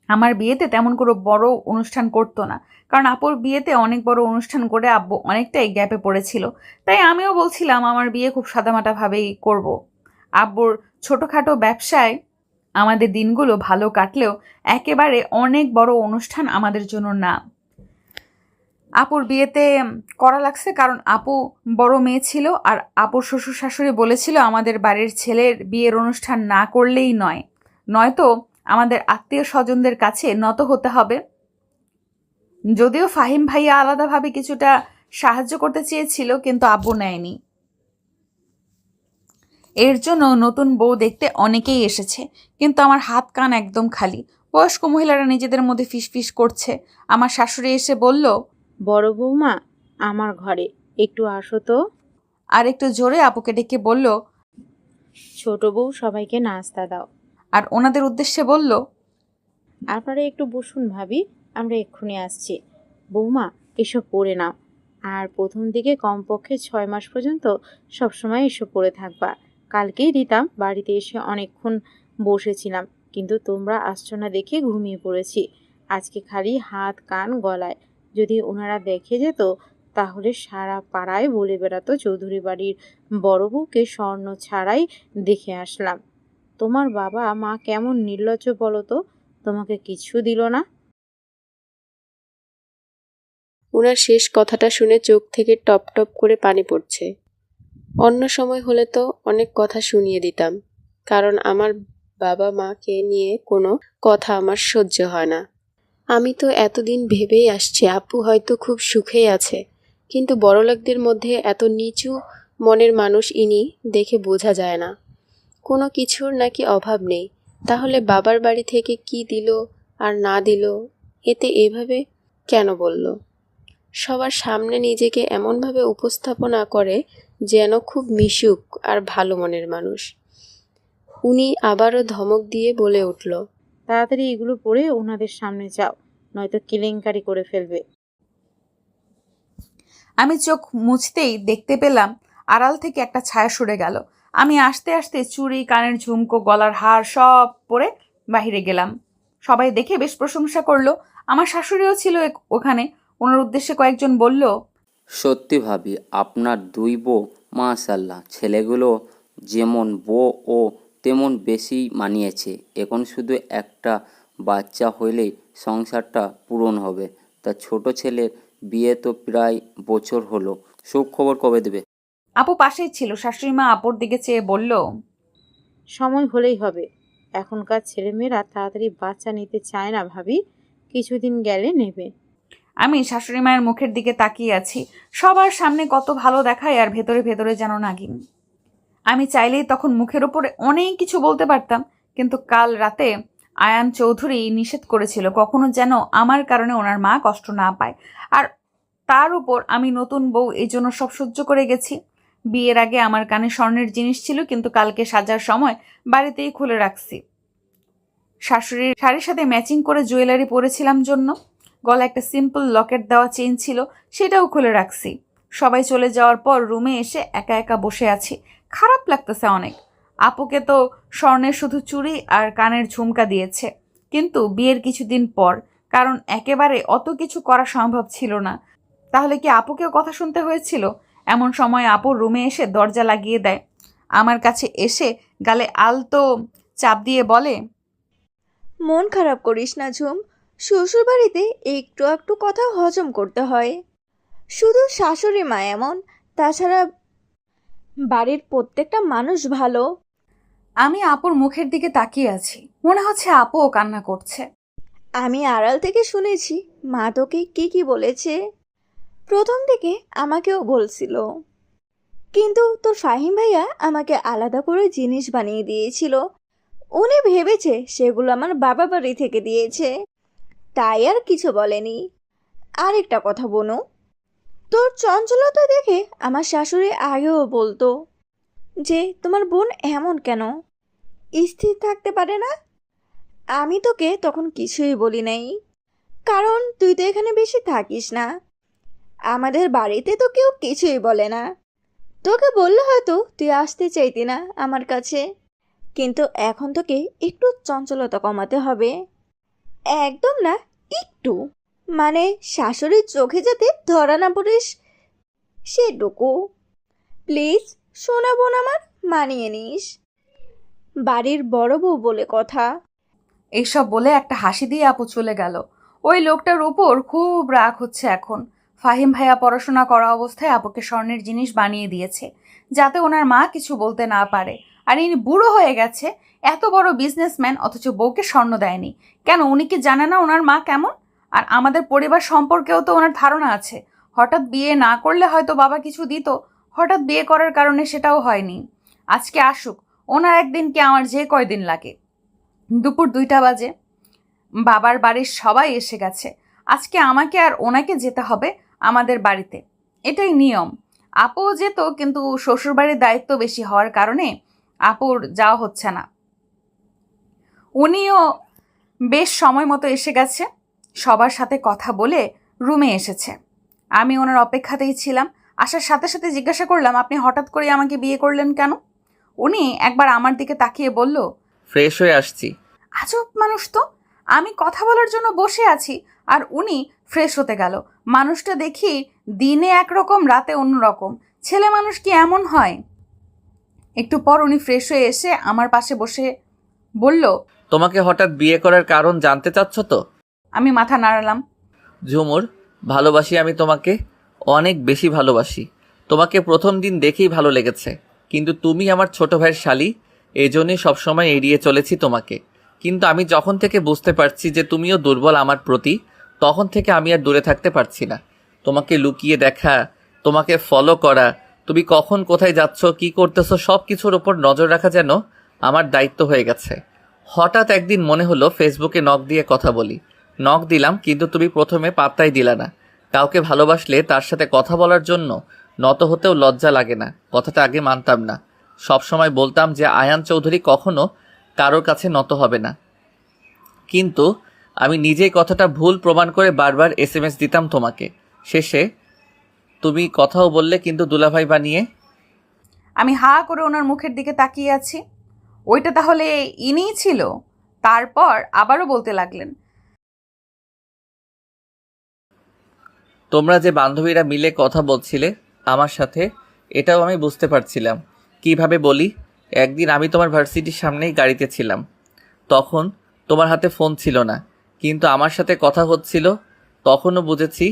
আমার বিয়েতে তেমন কোনো বড় অনুষ্ঠান করতো না, কারণ আপুর বিয়েতে অনেক বড় অনুষ্ঠান করে আব্বু অনেকটাই গ্যাপে পড়েছিল। তাই আমিও বলছিলাম আমার বিয়ে খুব সাদামাটাভাবেই করব। আব্বুর ছোটোখাটো ব্যবসায় আমাদের দিনগুলো ভালো কাটলেও একেবারে অনেক বড় অনুষ্ঠান আমাদের জন্য না। আপুর বিয়েতে করা লাগছে, কারণ আপু বড় মেয়ে ছিল আর আপুর শ্বশুর শাশুড়ি বলেছিল আমাদের বাড়ির ছেলের বিয়ের অনুষ্ঠান না করলেই নয়, নয়তো আমাদের আত্মীয় স্বজনদের কাছে নত হতে হবে। যদিও ফাহিম ভাইয়া আলাদাভাবে কিছুটা সাহায্য করতে চেয়েছিল, কিন্তু আব্বু নেয়নি। এর জন্য নতুন বউ দেখতে অনেকেই এসেছে, কিন্তু আমার হাত কান একদম খালি। বয়স্ক মহিলারা নিজেদের মধ্যে ফিসফিস করছে। আমার শাশুড়ি এসে বলল, বড় বৌমা আমার ঘরে একটু আসো তো। আর একটু জোরে আপুকে ডেকে বলল, ছোট বউ সবাইকে নাস্তা দাও। আর ওনাদের উদ্দেশ্যে বলল, আপনারা একটু বসুন ভাবি, আমরা এক্ষুনি আসছি। বৌমা এসব পরে নাও, আর প্রথম দিকে কমপক্ষে 6 মাস পর্যন্ত সবসময় এসব পরে থাকবা। কালকেই দিতাম, বাড়িতে এসে অনেকক্ষণ বসেছিলাম, কিন্তু তোমরা আসছো না দেখে ঘুমিয়ে পড়েছি। আজকে খালি হাত কান গলায়, যদি ওনারা দেখে যেত তাহলে সারা পাড়ায় বলে বেড়াতো চৌধুরী বাড়ির বড় বউকে স্বর্ণ ছাড়াই দেখে আসলাম। তোমার বাবা মা কেমন নির্লজ্জ বলো তো, তোমাকে কিছু দিল না। ওনার শেষ কথাটা শুনে চোখ থেকে টপ টপ করে পানি পড়ছে। অন্য সময় হলে তো অনেক কথা শুনিয়ে দিতাম, কারণ আমার বাবা মাকে নিয়ে কোনো কথা আমার সহ্য হয় না। আমি তো এতদিন ভেবেই আসছি আপু হয়তো খুব সুখেই আছে, কিন্তু বড়লোকদের মধ্যে এত নিচু মনের মানুষ ইনি দেখে বোঝা যায় না। কোনো কিছুর নাকি অভাব নেই, তাহলে বাবার বাড়ি থেকে কি দিল আর না দিল, এতে এভাবে কেন বলল? সবার সামনে নিজেকে এমনভাবে উপস্থাপনা করে যেন খুব মিশুক আর ভালো মনের মানুষ। উনি আবারও ধমক দিয়ে বলে উঠল, তাড়াতাড়ি এগুলো পরে ওনাদের সামনে যাও, নয়তো কেলেঙ্কারি করে ফেলবে। আমি চোখ মুছতেই দেখতে পেলাম আড়াল থেকে একটা ছায়া সরে গেল। আমি আস্তে আস্তে চুড়ি, কানের ঝুমকো, গলার হার সব পরে বাহিরে গেলাম। সবাই দেখে বেশ প্রশংসা করলো। আমার শাশুড়িও ছিল ওখানে। ওনার উদ্দেশ্যে কয়েকজন বলল, সত্যি ভাবি আপনার দুই বউ মাশাআল্লাহ, ছেলেগুলো যেমন বউ ও তেমন বেশি মানিয়েছে। এখন শুধু একটা বাচ্চা হইলেই সংসারটা পূরণ হবে। তা ছোট ছেলের বিয়ে তো প্রায় বছর হলো, সুখবর কবে দেবে? আপু পাশেই ছিল। শাশুড়ি মা আপুর দিকে চেয়ে বলল, সময় হলেই হবে। এখনকার ছেলেমেয়েরা তাড়াতাড়ি বাচ্চা নিতে চায় না ভাবি, কিছুদিন গেলে নেবে। আমি শাশুড়ি মায়ের মুখের দিকে তাকিয়ে আছি। সবার সামনে কত ভালো দেখায়, আর ভেতরে ভেতরে যেন নাগিন। আমি চাইলেই তখন মুখের ওপরে অনেক কিছু বলতে পারতাম, কিন্তু কাল রাতে আয়ান চৌধুরী নিষেধ করেছিল কখনো যেন আমার কারণে ওনার মা কষ্ট না পায়। আর তার উপর আমি নতুন বউ, এই জন্য সব সহ্য করে গেছি। বিয়ের আগে আমার কানে স্বর্ণের জিনিস ছিল, কিন্তু কালকে সাজার সময় বাড়িতেই খুলে রাখছি। শাশুড়ির শাড়ির সাথে ম্যাচিং করে জুয়েলারি পরেছিলাম জন্য। গলা একটা সিম্পল লকেট দেওয়া চেইন ছিল, সেটাও খুলে রাখছি। সবাই চলে যাওয়ার পর রুমে এসে একা একা বসে আছি। খারাপ লাগতেছে অনেক। আপুকে তো স্বর্ণের শুধু চুড়ি আর কানের ঝুমকা দিয়েছে, কিন্তু বিয়ের কিছুদিন পর, কারণ একেবারে অত কিছু করা সম্ভব ছিল না। তাহলে কি আপুকেও কথা শুনতে হয়েছিল? এমন সময় আপুর রুমে এসে দরজা লাগিয়ে দেয়। আমার কাছে এসে গালে আলতো চাপ দিয়ে বলে, মন খারাপ করিস না ঝুম, শ্বশুর বাড়িতে একটু একটু কথা হজম করতে হয়। শুধু শাশুড়ি মা এমন, তাছাড়া বাড়ির প্রত্যেকটা মানুষ ভালো। আমি আপুর মুখের দিকে তাকিয়ে আছি। মনে হচ্ছে আপুও কান্না করছে। আমি আড়াল থেকে শুনেছি মা তোকে কি কি বলেছে। প্রথম দিকে আমাকেও বলছিল, কিন্তু তোর ফাহিম ভাইয়া আমাকে আলাদা করে জিনিস বানিয়ে দিয়েছিল। উনি ভেবেছে সেগুলো আমার বাবা বাড়ি থেকে দিয়েছে, তাই আর কিছু বলেনি। আরেকটা কথা বোনো, তোর চঞ্চলতা দেখে আমার শাশুড়ি আগেও বলতো যে তোমার বোন এমন কেন, স্থির থাকতে পারে না। আমি তোকে তখন কিছুই বলি নাই, কারণ তুই তো এখানে বেশি থাকিস না। আমাদের বাড়িতে তো কেউ কিছুই বলে না। তোকে বললে হয়তো তুই আসতে চাইতি না আমার কাছে, কিন্তু এখন তোকে একটু চঞ্চলতা কমাতে হবে। একদম না, একটু, মানে শাশুড়ির চোখে যাতে ধরা না পড়িস সেটুকু। প্লিজ শোনা বোন আমার, মানিয়ে নিস। বাড়ির বড় বউ বলে কথা। এইসব বলে একটা হাসি দিয়ে আপু চলে গেল। ওই লোকটার উপর খুব রাগ হচ্ছে এখন। ফাহিম ভাইয়া পড়াশোনা করা অবস্থায় আপুকে স্বর্ণের জিনিস বানিয়ে দিয়েছে, যাতে ওনার মা কিছু বলতে না পারে। আর ইনি বুড়ো হয়ে গেছে, এত বড় বিজনেসম্যান, অথচ বউকে স্বর্ণ দেয়নি কেন? উনি কি জানে না ওনার মা কেমন? আর আমাদের পরিবার সম্পর্কেও তো ওনার ধারণা আছে। হঠাৎ বিয়ে না করলে হয়তো বাবা কিছু দিত, হঠাৎ বিয়ে করার কারণে সেটাও হয়নি। আজকে আসুক, ওনার একদিন কি আমার যে কয়দিন লাগে। দুপুর 2টা বাজে, বাবার বাড়ির সবাই এসে গেছে। আজকে আমাকে আর ওনাকে যেতে হবে আমাদের বাড়িতে, এটাই নিয়ম। আপুও যেত, কিন্তু শ্বশুরবাড়ির দায়িত্ব বেশি হওয়ার কারণে আপুর যাওয়া হচ্ছে না। উনিও বেশ সময় মতো এসে গেছে, সবার সাথে কথা বলে রুমে এসেছে। আমি ওনার অপেক্ষাতেই ছিলাম। আসার সাথে সাথে জিজ্ঞাসা করলাম, আপনি হঠাৎ করে আমাকে বিয়ে করলেন কেন? উনি একবার আমার দিকে তাকিয়ে বলল, ফ্রেশ হয়ে আসছি। আজব মানুষ তো, আমি কথা বলার জন্য বসে আছি আর উনি ফ্রেশ হতে গেল। মানুষটা দেখি দিনে একরকম রাতে অন্যরকম। ছেলে মানুষ কি এমন হয়? একটু পর উনি ফ্রেশ হয়ে এসে আমার পাশে বসে বলল, তোমাকে হঠাৎ বিয়ে করার কারণ জানতে চাচ্ছ তো? আমি মাথা নাড়ালাম। ঝুমুর, ভালোবাসি আমি তোমাকে, অনেক বেশি ভালোবাসি। তোমাকে প্রথম দিন দেখেই ভালো লেগেছে, কিন্তু তুমি আমার ছোট ভাইয়ের শালি, এই জন্যই সবসময় এড়িয়ে চলেছি তোমাকে। কিন্তু আমি যখন থেকে বুঝতে পারছি যে তুমিও দুর্বল আমার প্রতি, তখন থেকে আমি আর দূরে থাকতে পারছি না। তোমাকে লুকিয়ে দেখা, তোমাকে ফলো করা, তুমি কখন কোথায় যাচ্ছ, কি করতেছো, সব কিছুর ওপর নজর রাখা যেন আমার দায়িত্ব হয়ে গেছে। হঠাৎ একদিন মনে হলো ফেসবুকে নক দিয়ে কথা বলি। নক দিলাম, কিন্তু তুমি প্রথমে পাত্তাই দিলা না। কাউকে ভালোবাসলে তার সাথে কথা বলার জন্য নত হতেও লজ্জা লাগে না, কথাটা আগে মানতাম না। সবসময় বলতাম যে আয়ান চৌধুরী কখনো কারোর কাছে নত হবে না, কিন্তু আমি নিজেই কথাটা ভুল প্রমাণ করে বারবার SMS দিতাম তোমাকে। শেষে তুমি কথাও বললে, কিন্তু দুলাভাই বানিয়ে। আমি হা করে ওনার মুখের দিকে তাকিয়ে আছি। ওইটা তাহলে ইনিই ছিল? তারপর আবারও বলতে লাগলেন, তোমরা যে বান্ধবীরা মিলে কথা বলছিলে আমার সাথে, এটাও আমি বুঝতে পারছিলাম। কিভাবে বলি, একদিন আমি তোমার ভার্সিটির সামনেই গাড়িতে ছিলাম, তখন তোমার হাতে ফোন ছিল না, কিন্তু আমার সাথে কথা হচ্ছিল। তখনও বুঝেছি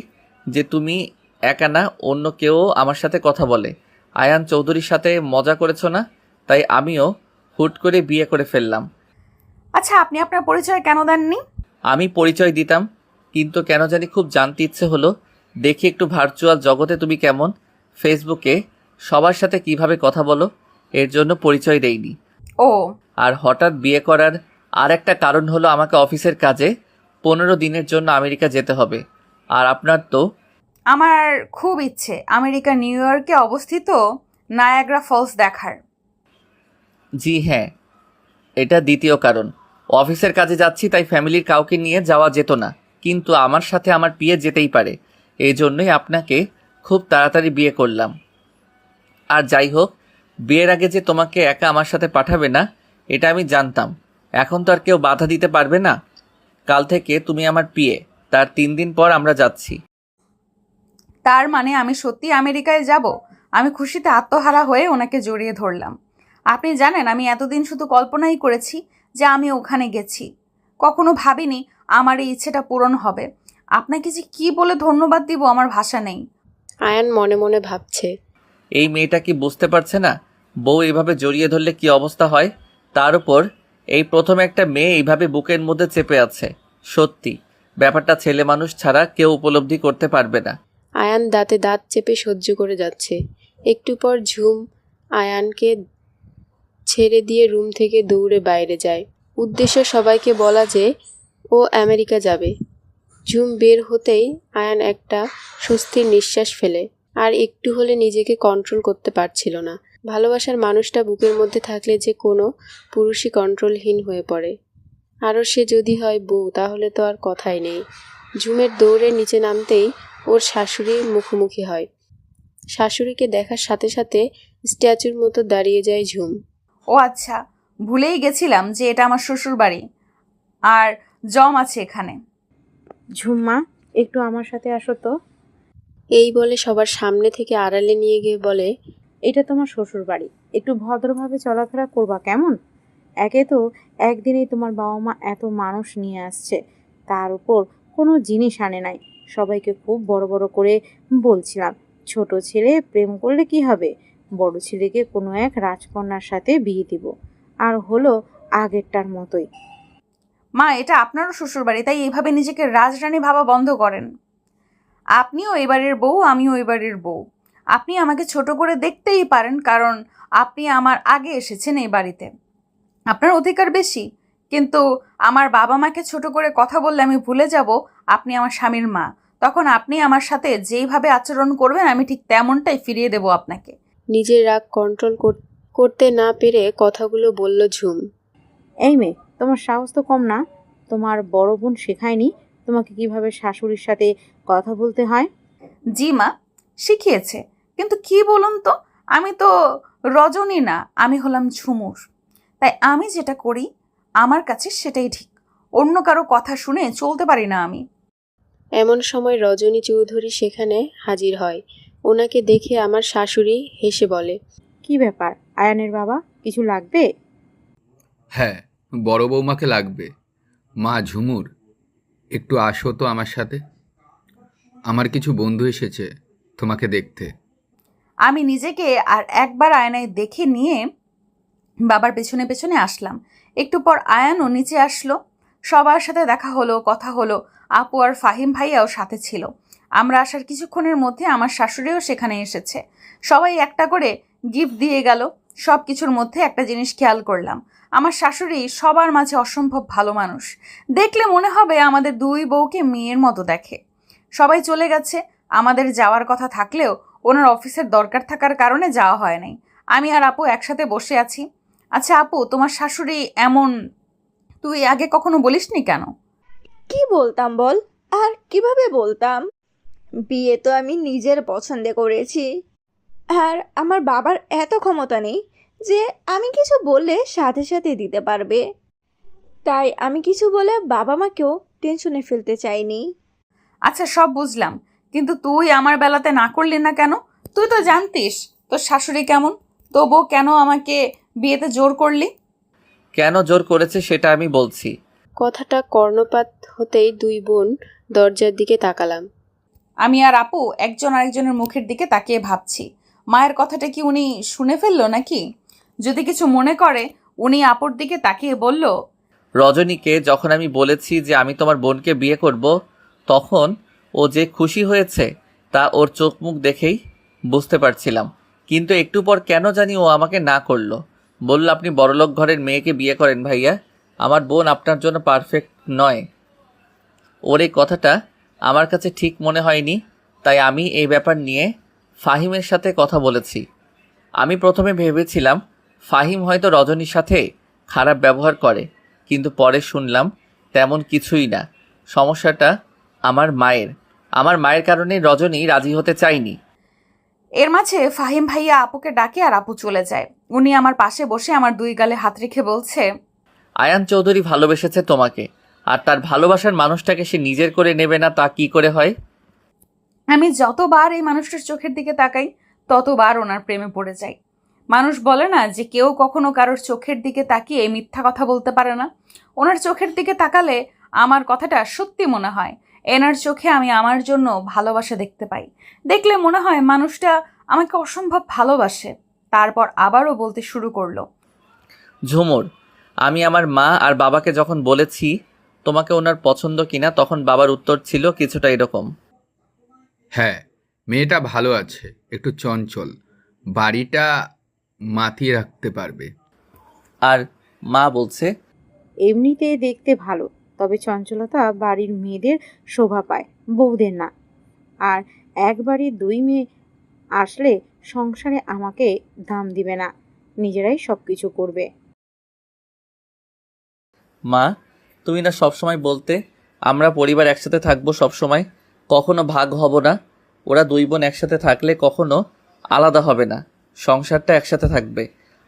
যে তুমি একা না, অন্য কেউ আমার সাথে কথা বলে। আয়ান চৌধুরীর সাথে মজা করেছো না, তাই আমিও হুট করে বিয়ে করে ফেললাম। আচ্ছা আপনি আপনার পরিচয় কেন দেননি? আমি পরিচয় দিতাম, কিন্তু কেন জানি খুব জানতে ইচ্ছে হলো, দেখি একটু ভার্চুয়াল জগতে তুমি কেমন, ফেসবুকে সবার সাথে কিভাবে কথা বলো, এর জন্য পরিচয় দেইনি। ও, আর হঠাৎ বিয়ে করার আর একটা কারণ হলো আমাকে অফিসের কাজে 15 দিনের জন্য আমেরিকা যেতে হবে। আর আপনার তো? আমার খুব ইচ্ছে আমেরিকা নিউ ইয়র্কে অবস্থিত নায়াগ্রা ফলস দেখার। জি হ্যাঁ, এটা দ্বিতীয় কারণ। অফিসের কাজে যাচ্ছি, তাই ফ্যামিলির কাউকে নিয়ে যাওয়া যেত না, কিন্তু আমার সাথে আমার বিয়ে যেতেই পারে, এই জন্যই আপনাকে খুব তাড়াতাড়ি বিয়ে করলাম। আর যাই হোক, বিয়ের আগে যে তোমাকে একা আমার সাথে পাঠাবে না, এটা আমি জানতাম। এখন তো আর কেউ বাধা দিতে পারবে না। কাল থেকে তুমি আমার বিয়ে, তার 3 দিন পর আমরা যাচ্ছি। তার মানে আমি সত্যি আমেরিকায় যাব? আমি খুশিতে আত্মহারা হয়ে ওনাকে জড়িয়ে ধরলাম। আপনি জানেন, আমি এতদিন শুধু কল্পনাই করেছি যে আমি ওখানে গেছি, কখনো ভাবিনি আমার এই ইচ্ছেটা পূরণ হবে। আপনাকে যে কি বলে ধন্যবাদ দিব আমার ভাষা নেই। আয়ান মনে মনে ভাবছে, এই মেয়েটা কি বুঝতে পারছে না বউ এইভাবে জড়িয়ে ধরলে কি অবস্থা হয়? তার উপর এই প্রথম একটা মেয়ে এইভাবে বুকের মধ্যে চেপে আছে। সত্যি ব্যাপারটা ছেলে মানুষ ছাড়া কেউ উপলব্ধি করতে পারবে না। আয়ান দাঁতে দাঁত চেপে সহ্য করে যাচ্ছে। একটু পর ঝুম আয়ানকে ছেড়ে দিয়ে রুম থেকে দৌড়ে বাইরে যায়। উদ্দেশ্য সবাইকে বলা যে ও আমেরিকা যাবে। ঝুম বের হতেই আয়ান একটা স্বস্তির নিঃশ্বাস ফেলে। আর একটু হলে নিজেকে কন্ট্রোল করতে পারছিল না। ভালোবাসার মানুষটা বুকের মধ্যে থাকলে যে কোনো পুরুষই কন্ট্রোলহীন হয়ে পড়ে। আরও সে যদি হয় বউ, তাহলে তো আর কথাই নেই। ঝুমের দৌড়ে নিচে নামতেই ওর শাশুড়ির মুখোমুখি হয়। শাশুড়িকে দেখার সাথে সাথে স্ট্যাচুর মতো দাঁড়িয়ে যায় ঝুম। ও আচ্ছা, ভুলেই গেছিলাম যে এটা আমার শ্বশুর বাড়ি আর জম আছে এখানে। ঝুম্মা, একটু আমার সাথে আসো তো। এই বলে সবার সামনে থেকে আড়ালে নিয়ে গিয়ে বলে, এটা তোমার শ্বশুর বাড়ি, একটু ভদ্রভাবে চলাফেরা করবা কেমন? একে তো একদিনেই তোমার বাবা মা এত মানুষ নিয়ে আসছে, তার উপর কোনো জিনিস আনে নাই, সবাইকে খুব বড় বড় করে বলছিলাম, ছোট ছেলে প্রেম করলে কি হবে, বড় ছেলেকে কোনো এক রাজকন্যার সাথে বিয়ে দিব, আর হলো আগেরটার মতোই। মা, এটা আপনারও শ্বশুরবাড়ি, তাই এইভাবে নিজেকে রাজরানী ভাবা বন্ধ করেন। আপনিও এবারের বউ, আমিও এবারের বউ। আপনি আমাকে ছোট করে দেখতেই পারেন, কারণ আপনি আমার আগে এসেছেন এই বাড়িতে, আপনার অধিকার বেশি। কিন্তু আমার বাবা মাকে ছোট করে কথা বললে আমি ভুলে যাব আপনি আমার স্বামীর মা। তখন আপনি আমার সাথে যেইভাবে আচরণ করবেন আমি ঠিক তেমনটাই ফিরিয়ে দেব আপনাকে। নিজের রাগ কন্ট্রোল করতে না পেরে কথাগুলো বলল ঝুম। এই মেয়ে, তোমার সাহস তো কম না? তোমার বড় বোন শেখায়নি তোমাকে কিভাবে শাশুড়ির সাথে কথা বলতে হয়? জি মা, শিখিয়েছে, কিন্তু কি বলুন তো, আমি তো রজনী না, আমি হলাম ঝুমুর। তাই আমি যেটা করি আমার কাছে সেটাই ঠিক, অন্য কারো কথা শুনে চলতে পারি না আমি। এমন সময় রজনী চৌধুরী সেখানে হাজির হয়। ওনাকে দেখে আমার শাশুড়ি হেসে বলে, কি ব্যাপার আয়ানের বাবা, কিছু লাগবে? হ্যাঁ, বড় বৌমাকে লাগবে। মা ঝুমুর, একটু আসো তো আমার সাথে। আমার কিছু বন্ধু এসেছে তোমাকে দেখতে। আমি নিজেকে আর একবার আয়নায় দেখে নিয়ে বাবার পেছনে পেছনে আসলাম। একটু পর আয়ানও নিচে আসলো, সবার সাথে দেখা হলো, কথা হলো। আপু আর ফাহিম ভাইয়াও সাথে ছিল। আমরা আসার কিছুক্ষণের মধ্যে আমার শাশুড়িও সেখানে এসেছে। সবাই একটা করে গিফট দিয়ে গেল। সব কিছুর মধ্যে একটা জিনিস খেয়াল করলাম, আমার শাশুড়ি সবার মাঝে অসম্ভব ভালো মানুষ। দেখলে মনে হবে আমাদের দুই বউকে মেয়ের মতো দেখে। সবাই চলে গেছে, আমাদের যাওয়ার কথা থাকলেও ওনার অফিসের দরকার থাকার কারণে যাওয়া হয় নাই। আমি আর আপু একসাথে বসে আছি। আচ্ছা আপু, তোমার শাশুড়ি এমন তুই আগে কখনো বলিসনি কেন? কি বলতাম বল, আর কিভাবে বলতাম? বিয়ে তো আমি নিজের পছন্দে করেছি, আর আমার বাবার এত ক্ষমতা নেই যে আমি কিছু বললে সাথে সাথে দিতে পারবে। তাই আমি কিছু বলে বাবা মাকেও টেনশনে ফেলতে চাইনি। আচ্ছা সব বুঝলাম, কিন্তু তুই আমার বেলাতে না করলি না কেন? তুই তো জানতিস তোর শাশুড়ি কেমন, তবুও কেন আমাকে বিয়েতে জোর করলি? কেন জোর করেছে সেটা আমি বলছি। কথাটা কর্ণপাত হতেই দুই বোন দরজার দিকে তাকালাম। আমি আর আপু একজন আরেকজনের মুখের দিকে তাকিয়ে ভাবছি, মায়ের কথাটা কি উনি শুনে ফেললো নাকি? যদি কিছু মনে করে উনি আপুর দিকে তাকিয়ে বলল, রজনীকে যখন আমি বলেছি যে আমি তোমার বোনকে বিয়ে করব, তখন ও যে খুশি হয়েছে তা ওর চোখ মুখ দেখেই বুঝতে পারছিলাম। কিন্তু একটু পর কেন জানি ও আমাকে না করলো, বলল আপনি বড়লোক ঘরের মেয়েকে বিয়ে করেন ভাইয়া, আমার বোন আপনার জন্য পারফেক্ট নয়। ওর এই কথাটা আমার কাছে ঠিক মনে হয়নি, তাই আমি এই ব্যাপার নিয়ে ফাহিমের সাথে কথা বলেছি। আমি প্রথমে ভেবেছিলাম ফাহিম হয়তো রজনীর সাথে খারাপ ব্যবহার করে, কিন্তু পরে শুনলাম তেমন কিছুই না। সমস্যাটা আমার মায়ের কারণে রজনী রাজি হতে চায়নি। এর মাঝে ফাহিম ভাইয়া আপুকে ডাকে আর আপু চলে যায়। উনি আমার পাশে বসে আমার দুই গালে হাত রেখে বলছে, আয়ান চৌধুরী ভালোবেসেছে তোমাকে, আর তার ভালোবাসার মানুষটাকে সে নিজের করে নেবে না তা কি করে হয়? আমি যতবার এই মানুষটার চোখের দিকে তাকাই ততবার ওনার প্রেমে পড়ে যাই। মানুষ বলে না যে কেউ কখনো কারোর চোখের দিকে তাকিয়ে মিথ্যা কথা বলতে পারে না। ওনার চোখের দিকে তাকালে আমার কথাটা সত্যি মনে হয়। এনার চোখে আমি আমার জন্য ভালোবাসা দেখতে পাই। দেখলে মনে হয় মানুষটা আমাকে অসম্ভব ভালোবাসে। তারপর আবারও বলতে শুরু করলো, ঝুমুর, আমি আমার মা আর বাবাকে যখন বলেছি তোমাকে ওনার পছন্দ কিনা, তখন বাবার উত্তর ছিল কিছুটা এরকম, হ্যাঁ, মেয়েটা ভালো আছে, একটু চঞ্চল, বাড়িটা মাতিয়ে রাখতে পারবে। আর মা বলছে এমনিতে দেখতে ভালো, তবে চঞ্চলতা বাড়ির মেয়েদের শোভা পায়, বউদের না। আর একবারই দুই মেয়ে আসলে সংসারে আমাকে দাম দিবে না, নিজেরাই সব কিছু করবে। মা, তুমি না সবসময় বলতে আমরা পরিবার একসাথে থাকবো সবসময়, কখনো ভাগ হব না। ওরা দুই বোন একসাথে থাকলে কখনো আলাদা হবে না, সংসারটা একসাথে থাকবে।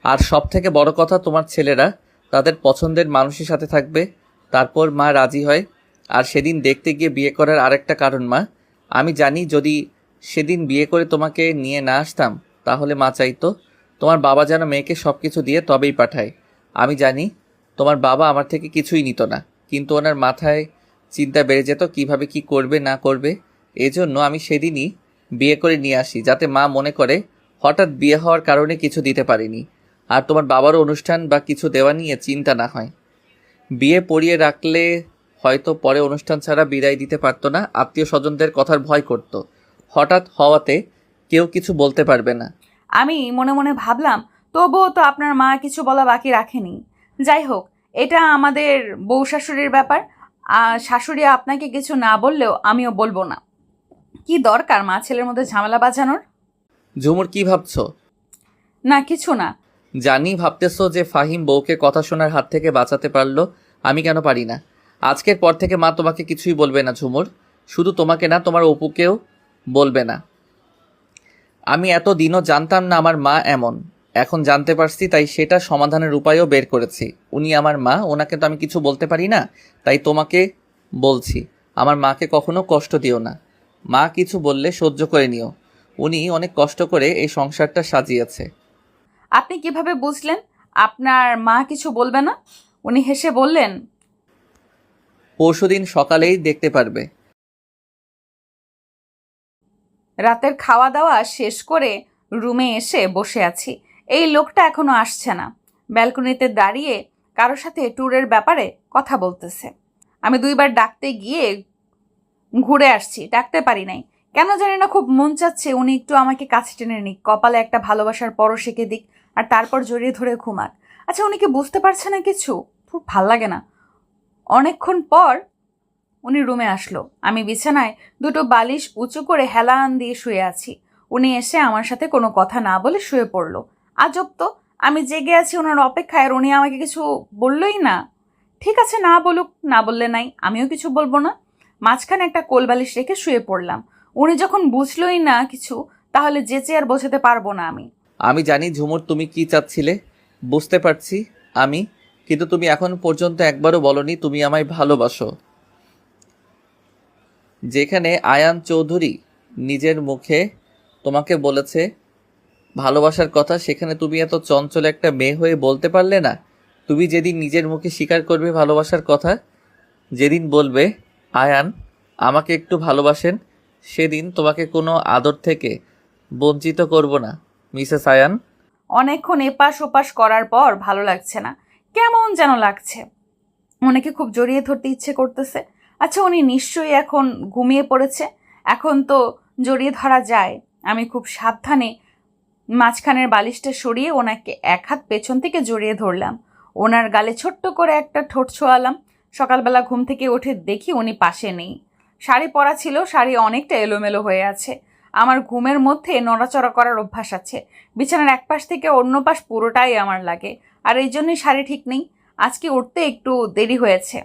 আর সব থেকে বড় কথা, তোমার ছেলেরা তাদের পছন্দের মানুষের সাথে থাকবে। তারপর মা রাজি হয়। আর সেদিন দেখতে গিয়ে বিয়ে করার আরেকটা কারণ মা, আমি জানি যদি সেদিন বিয়ে করে তোমাকে নিয়ে না আসতাম তাহলে মা চাইতো তোমার বাবা যেন মেয়েকে সব কিছু দিয়ে তবেই পাঠায়। আমি জানি তোমার বাবা আমার থেকে কিছুই নিত না, কিন্তু ওনার মাথায় চিন্তা বেড়ে যেত কিভাবে কি করবে না করবে। এজন্য আমি সেদিনই বিয়ে করে নিয়ে আসি, যাতে মা মনে করে হঠাৎ বিয়ে হওয়ার কারণে কিছু দিতে পারিনি, আর তোমার বাবারও অনুষ্ঠান বা কিছু দেওয়া নিয়ে চিন্তা না হয়। বিয়ে পড়িয়ে রাখলে হয়তো পরে অনুষ্ঠান ছাড়া বিদায় দিতে পারতো না, আত্মীয় স্বজনদের কথার ভয় করতো। হঠাৎ হওয়াতে কেউ কিছু বলতে পারবে না। আমি মনে মনে ভাবলাম, তবুও তো আপনার মা কিছু বলা বাকি রাখেনি। যাই হোক, এটা আমাদের বউ শাশুড়ির ব্যাপার। শাশুড়ি আপনাকে কিছু না বললেও আমিও বলবো না। কি দরকার মা ছেলের মধ্যে ঝামেলা বাজানোর? ঝুমুর, কি ভাবছো? না, কিছু না। জানি ভাবতেছো যে ফাহিম বউকে কথা শোনার হাত থেকে বাঁচাতে পারলো, আমি কেন পারি না। আজকের পর থেকে মা তোমাকে কিছুই বলবে না ঝুমুর, শুধু তোমাকে না, তোমার অপুকেও বলবে না। আমি এতদিনও জানতাম না আমার মা এমন, এখন জানতে পারছি, তাই সেটা সমাধানের উপায়ও বের করেছি। উনি আমার মা, ওনাকে তো আমি কিছু বলতে পারি না, তাই তোমাকে বলছি, আমার মাকে কখনো কষ্ট দিও না। মা কিছু বললে সহ্য করে নিও, উনি অনেক কষ্ট করে এই সংসারটা সাজিয়েছে। আপনি কিভাবে বুঝলেন আপনার মা কিছু বলবে না? উনি হেসে বললেন, পরশুদিন সকালেই দেখতে পারবে। রাতের খাওয়া দাওয়া শেষ করে রুমে এসে বসে আছি। এই লোকটা এখনো আসছে না। ব্যালকনিতে দাঁড়িয়ে কারোর সাথে ট্যুরের ব্যাপারে কথা বলতেছে। আমি 2বার ডাকতে গিয়ে ঘুরে আসছি, ডাকতে পারি নাই। কেন জানি না খুব মন চাচ্ছে উনি একটু আমাকে কাছে টেনে নিক, কপালে একটা ভালোবাসার পরশ এঁকে দিক, আর তারপর জড়িয়ে ধরে ঘুমাক। আচ্ছা, উনি কি বুঝতে পারছে না কিছু? খুব ভাল লাগে না। অনেকক্ষণ পর উনি রুমে আসলো। আমি বিছানায় 2টো বালিশ উঁচু করে হেলান দিয়ে শুয়ে আছি। উনি এসে আমার সাথে কোনো কথা না বলে শুয়ে পড়লো। আজব তো, আমি জেগে আছি ওনার অপেক্ষায়, আর উনি আমাকে কিছু বললোই না। ঠিক আছে, না বলুক, না বললে নাই, আমিও কিছু বলবো না। মাঝখানে একটা কোল বালিশ রেখে শুয়ে পড়লাম। উনি যখন বুঝলোই না কিছু, তাহলে যেচে আর বোঝাতে পারবো না আমি। আমি জানি ঝুমুর তুমি কি চাচ্ছিলে, বুঝতে পারছি আমি, কিন্তু তুমি এখন পর্যন্ত একবারও বলনি তুমি আমায় ভালোবাসো। যেখানে আয়ান চৌধুরী নিজের মুখে তোমাকে বলেছে ভালোবাসার কথা, সেখানে তুমি এত চঞ্চল একটা মেয়ে হয়ে বলতে পারলে না? তুমি যেদিন নিজের মুখে স্বীকার করবে ভালোবাসার কথা, যেদিন বলবে আয়ান আমাকে একটু ভালোবাসেন, সেদিন তোমাকে কোনো আদর থেকে বঞ্চিত করব না মিসেস আয়ান। অনেকক্ষণ এপাশ ওপাশ করার পর ভালো লাগছে না, কেমন যেন লাগছে। ওনাকে খুব জড়িয়ে ধরতে ইচ্ছে করতেছে। আচ্ছা, উনি নিশ্চয়ই এখন ঘুমিয়ে পড়েছে, এখন তো জড়িয়ে ধরা যায়। আমি খুব সাবধানে মাঝখানের বালিশটা সরিয়ে ওনাকে এক হাত পেছন থেকে জড়িয়ে ধরলাম। ওনার গালে ছোট্ট করে একটা ঠোঁট ছোঁয়ালাম। সকালবেলা ঘুম থেকে উঠে দেখি উনি পাশে নেই। শাড়ি পরা ছিল, শাড়ি অনেকটা এলোমেলো হয়ে আছে। আমার ঘুমের মধ্যে নড়াচড়া করার অভ্যাস আছে। বিছানার এক পাশ থেকে অন্য পাশ পুরোটাই আমার লাগে, আর এই জন্যই শাড়ি ঠিক নেই। আজকে উঠতে একটু দেরি হয়েছে।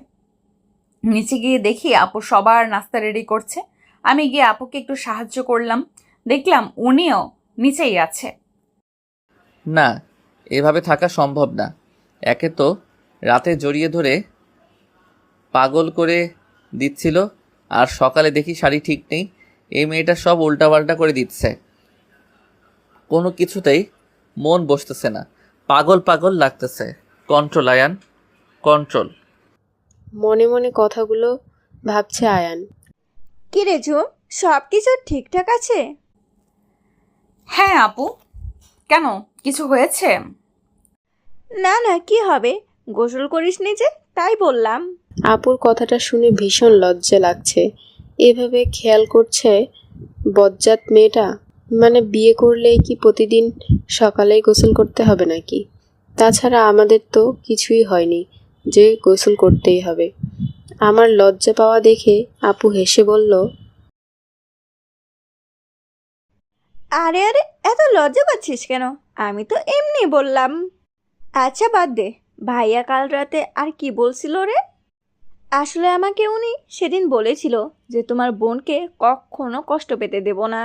নিচে গিয়ে দেখি আপু সবার নাস্তা রেডি করছে। আমি গিয়ে আপুকে একটু সাহায্য করলাম। দেখলাম উনিও নিচেই আছে। না, এভাবে থাকা সম্ভব না। একে তো রাতে জড়িয়ে ধরে পাগল করে দিচ্ছিল, আর সকালে দেখি শাড়ি ঠিক নেই। এই মেয়েটা সব উল্টাপাল্টা করে দিচ্ছে, কোনো কিছুতেই মন বসতেছে না, পাগল পাগল লাগতেছে। Control Ayaan, control. মনে মনে কথাগুলো ভাবছে আয়ান। কি রে ঝুম, সব কিছু ঠিকঠাক আছে? হ্যাঁ আপু, কেন, কিছু হয়েছে? না না, কি হবে, গোসল করিসনি যে, তাই বললাম। আপুর কথাটা শুনে ভীষণ লজ্জা লাগছে। এভাবে খেয়াল করছে বজ্জাত মেয়েটা। মানে বিয়ে করলে কি প্রতিদিন সকালেই গোসল করতে হবে নাকি? তাছাড়া আমাদের তো কিছুই হয়নি যে গোসল করতেই হবে। আমার লজ্জা পাওয়া দেখে আপু হেসে বলল, আরে আরে, এত লজ্জা পাচ্ছিস কেন? আমি তো এমনি বললাম। আচ্ছা বাদ দে, ভাইয়া কাল রাতে আর কি বলছিল রে? আসলে আমাকে উনি সেদিন বলেছিল যে তোমার বোনকে কখনো কষ্ট পেতে দেব না।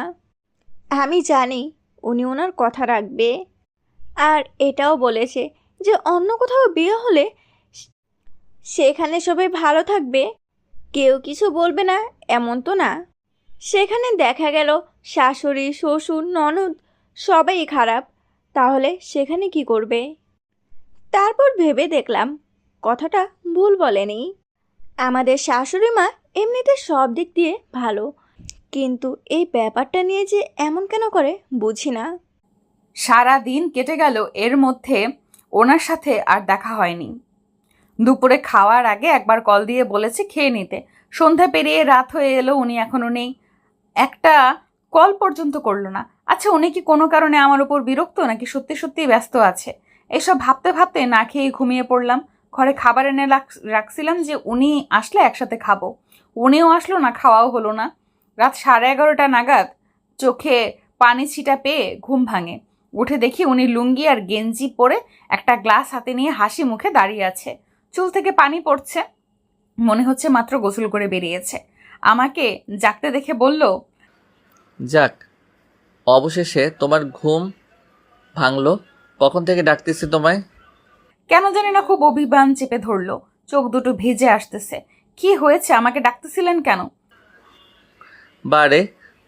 আমি জানি উনি ওনার কথা রাখবে, আর এটাও বলেছে যে অন্য কোথাও বিয়ে হলে সেখানে সবাই ভালো থাকবে, কেউ কিছু বলবে না, এমন তো না। সেখানে দেখা গেল শাশুড়ি শ্বশুর ননদ সবাই খারাপ, তাহলে সেখানে কি করবে? তারপর ভেবে দেখলাম কথাটা ভুল বলেনি। আমাদের শাশুড়ি মা এমনিতে সব দিক দিয়ে ভালো, কিন্তু এই ব্যাপারটা নিয়ে যে এমন কেন করে বুঝি না। সারা দিন কেটে গেল, এর মধ্যে ওনার সাথে আর দেখা হয়নি। দুপুরে খাওয়ার আগে একবার কল দিয়ে বলেছে খেয়ে নিতে। সন্ধ্যা পেরিয়ে রাত হয়ে এলো, উনি এখনো নেই। একটা কল পর্যন্ত করলো না। আচ্ছা, উনি কি কোনো কারণে আমার উপর বিরক্ত, নাকি সত্যি সত্যি ব্যস্ত আছে? এসব ভাবতে ভাবতে না খেয়ে ঘুমিয়ে পড়লাম। ঘরে খাবার এনে রাখছিলাম যে উনি আসলে একসাথে খাবো। উনিও আসলো না, খাওয়াও হলো না। রাত 11:30 নাগাদ চোখে পানি ছিটা পেয়ে ঘুম ভাঙে। উঠে দেখি উনি লুঙ্গি আর গেঞ্জি পরে একটা গ্লাস হাতে নিয়ে হাসি মুখে দাঁড়িয়ে আছে। চুল থেকে পানি পড়ছে, মনে হচ্ছে মাত্র গোসল করে বেরিয়েছে। আমাকে জাগতে দেখে বলল, যাক, অবশেষে তোমার ঘুম ভাঙলো। কখন থেকে ডাকতেছি তোমায়। কেন জানি না খুব অভিমান চেপে ধরলো। চোখ দুটো ভিজে আসতেছে। কি হয়েছে, আমাকে ডাকতেছিলেন কেন? বারে,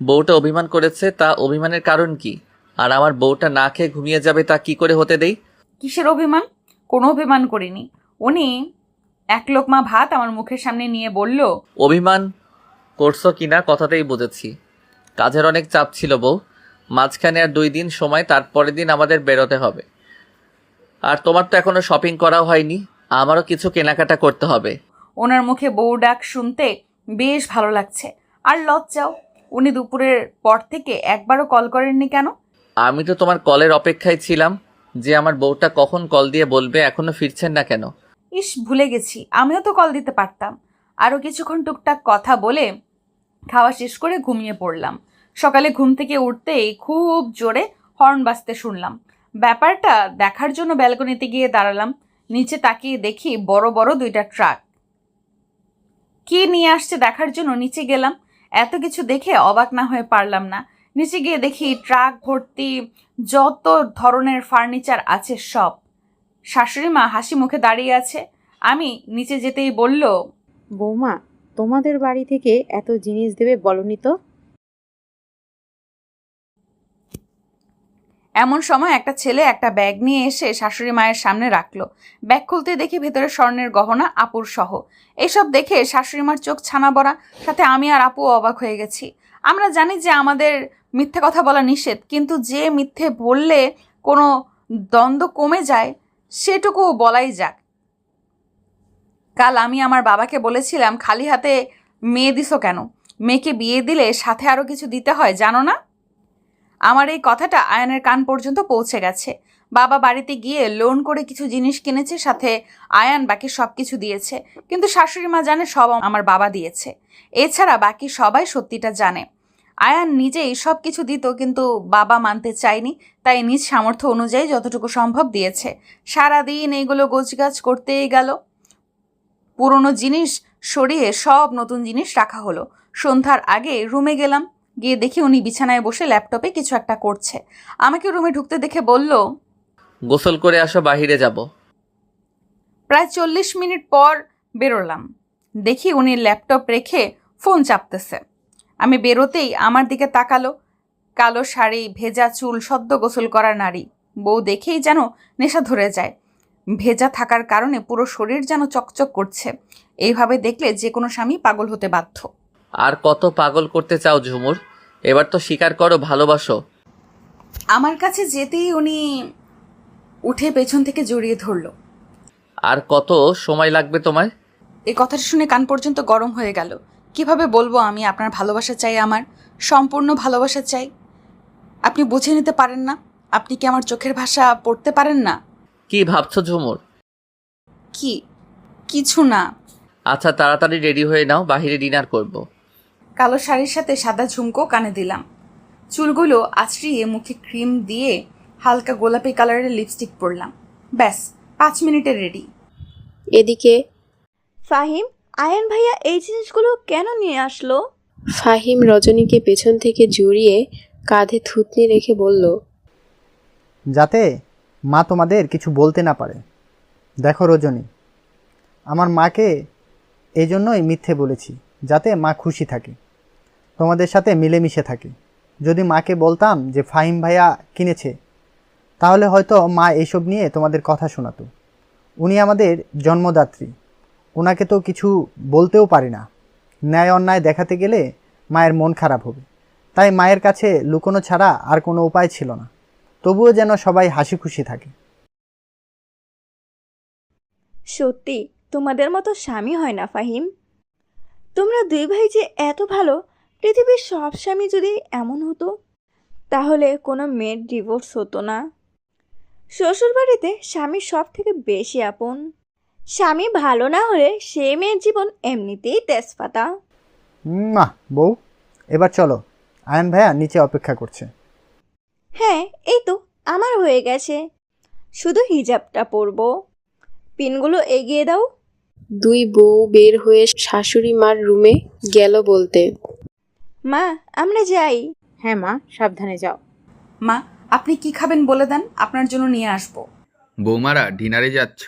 বউটা অভিমান করেছে, তা অভিমানের কারণ কি? আর আমার বউটা না খেয়ে ঘুমিয়ে যাবে, তা কি করে হতে দেই? কিসের অভিমান? কোনো অভিমান করিনি। উনি এক লোকমা ভাত আমার মুখের সামনে নিয়ে বলল, অভিমান করছো কিনা কথাতেই বুঝেছি। কাজের অনেক চাপ ছিল বউ, মাঝখানে আর 2 দিন সময়, তারপরের দিন আমাদের বেরোতে হবে। আর তোমার তো এখনো শপিং করাও হয়নি, আমারও কিছু কেনাকাটা করতে হবে। ওনার মুখে বউ ডাক শুনতে বেশ ভালো লাগছে। আর লজ্জাও। উনি দুপুরের পর থেকে একবারও কল করেননি কেন? আমি তো তোমার কলের অপেক্ষায় ছিলাম যে আমার বউটা কখন কল দিয়ে বলবে। এখনো ফিরছেন না কেন? ইস, ভুলে গেছি, আমিও তো কল দিতে পারতাম। আরও কিছুক্ষণ টুকটাক কথা বলে খাওয়া শেষ করে ঘুমিয়ে পড়লাম। সকালে ঘুম থেকে উঠতেই খুব জোরে হর্ন বাজতে শুনলাম। ব্যাপারটা দেখার জন্য ব্যালকনিতে গিয়ে দাঁড়ালাম। নিচে তাকিয়ে দেখি বড় বড় 2টা ট্রাক। কি নিয়ে আসছে দেখার জন্য নিচে গেলাম। এত কিছু দেখে অবাক না হয়ে পারলাম না। নিচে গিয়ে দেখি ট্রাক ভর্তি যত ধরনের ফার্নিচার আছে সব। শাশুড়ি মা হাসি মুখে দাঁড়িয়ে আছে। আমি নিচে যেতেই বলল, বৌমা, তোমাদের বাড়ি থেকে এত জিনিস দেবে বলনি তো? এমন সময় একটা ছেলে একটা ব্যাগ নিয়ে এসে শাশুড়ি মায়ের সামনে রাখলো। ব্যাগ খুলতে দেখি ভেতরে স্বর্ণের গহনা আপুর সহ। এইসব দেখে শাশুড়ি মার চোখ ছানা বড়া, সাথে আমি আর আপু অবাক হয়ে গেছি। আমরা জানি যে আমাদের মিথ্যে কথা বলা নিষেধ, কিন্তু যে মিথ্যে বললে কোনো দ্বন্দ্ব কমে যায় সেটুকু বলাই যাক। কাল আমি আমার বাবাকে বলেছিলাম, খালি হাতে মেয়ে দিছো কেন? মেয়েকে বিয়ে দিলে সাথে আরও কিছু দিতে হয়, জানো না? আমার এই কথাটা আয়ানের কান পর্যন্ত পৌঁছে গেছে। বাবা বাড়িতে গিয়ে লোন করে কিছু জিনিস কিনেছে, সাথে আয়ান বাকি সব কিছু দিয়েছে। কিন্তু শাশুড়ি মা জানে সব আমার বাবা দিয়েছে। এছাড়া বাকি সবাই সত্যিটা জানে। আয়ান নিজেই সব কিছু দিত, কিন্তু বাবা মানতে চায়নি, তাই নিজ সামর্থ্য অনুযায়ী যতটুকু সম্ভব দিয়েছে। সারাদিন এইগুলো গোছগাছ করতেই গেল। পুরনো জিনিস সরিয়ে সব নতুন জিনিস রাখা হলো। সন্ধ্যার আগে রুমে গেলাম। গিয়ে দেখি উনি বিছানায় বসে ল্যাপটপে কিছু একটা করছে। আমাকে রুমে ঢুকতে দেখে বলল, গোসল করে আসো, বাহিরে যাব। প্রায় 40 মিনিট পর বেরোলাম। দেখি উনি ল্যাপটপ রেখে ফোন চাপতেছে। আমি বেরোতেই আমার দিকে তাকালো। কালো শাড়ি, ভেজা চুল, সদ্য গোসল করা নারী। বউ দেখেই যেন নেশা ধরে যায়। ভেজা থাকার কারণে পুরো শরীর যেন চকচক করছে। এইভাবে দেখলে যে কোনো স্বামী পাগল হতে বাধ্য। আর কত পাগল করতে চাও ঝুমুর? এবার তো স্বীকার করো ভালোবাসো। আমার কাছে যেতেই উনি উঠে পেছন থেকে জড়িয়ে ধরল। আর কত সময় লাগবে তোমার? এই কথাটা শুনে কান পর্যন্ত গরম হয়ে গেল। কিভাবে বলবো আমি আপনার ভালোবাসা চাই, আমার সম্পূর্ণ ভালোবাসা চাই? আপনি বুঝে নিতে পারেন না? আপনি কি আমার চোখের ভাষা পড়তে পারেন না? কি ভাবছো ঝুমুর? কি? কিছু না। আচ্ছা, তাড়াতাড়ি রেডি হয়ে নাও, বাহিরে ডিনার করব। কালো শাড়ির সাথে সাদা ঝুমকো কানে দিলাম। চুলগুলো আছড়িয়ে মুখে ক্রিম দিয়ে হালকা গোলাপি কালারের লিপস্টিক পরলাম। ব্যাস, 5 মিনিটে রেডি। এদিকে ফাহিম, আয়ান ভাইয়া এই জিনিসগুলো কেন নিয়ে আসলো? ফাহিম রজনীকে পেছন থেকে জড়িয়ে কাঁধে থুতনি রেখে বলল, যাতে মা তোমাদের কিছু বলতে না পারে। দেখো রজনী, আমার মাকে এই জন্যই মিথ্যে বলেছি, যাতে মা খুশি থাকে, তোমাদের সাথে মিলেমিশে থাকে। যদি মাকে বলতাম যে ফাহিম ভাইয়া কিনেছে, তাহলে হয়তো মা এইসব নিয়ে তোমাদের কথা শোনাতো। উনি আমাদের জন্মদাত্রী, ওনাকে তো কিছু বলতেও পারি না। ন্যায় অন্যায় দেখাতে গেলে মায়ের মন খারাপ হবে। তাই মায়ের কাছে লুকোনো ছাড়া আর কোনো উপায় ছিল না। তবুও যেন সবাই হাসি খুশি থাকে। সত্যি তোমাদের মতো স্বামী হয় না ফাহিম। তোমরা দুই ভাই যে এত ভালো, পৃথিবীর সব স্বামী যদি এমন হতো তাহলে কোনো মেয়ের ডিভোর্স হতো না। শ্বশুরবাড়িতে স্বামী সব থেকে বেশি আপন। স্বামী ভালো না হলে সে মেয়ের জীবন এমনিতেই তেজপাতা। মা বউ, এবার চলো, আয়ান ভাইয়া নিচে অপেক্ষা করছে। হ্যাঁ, এই তো আমার হয়ে গেছে, শুধু হিজাবটা পরবো। পিনগুলো এগিয়ে দাও। দুই বউ বের হয়ে শাশুড়ি মার রুমে গেল বলতে, মা আমরা যাই। হ্যাঁ মা, সাবধানে যাও। মা, আপনি কি খাবেন বলে দেন, আপনার জন্য নিয়ে আসবো। বৌমারা ডিনারে যাচ্ছ?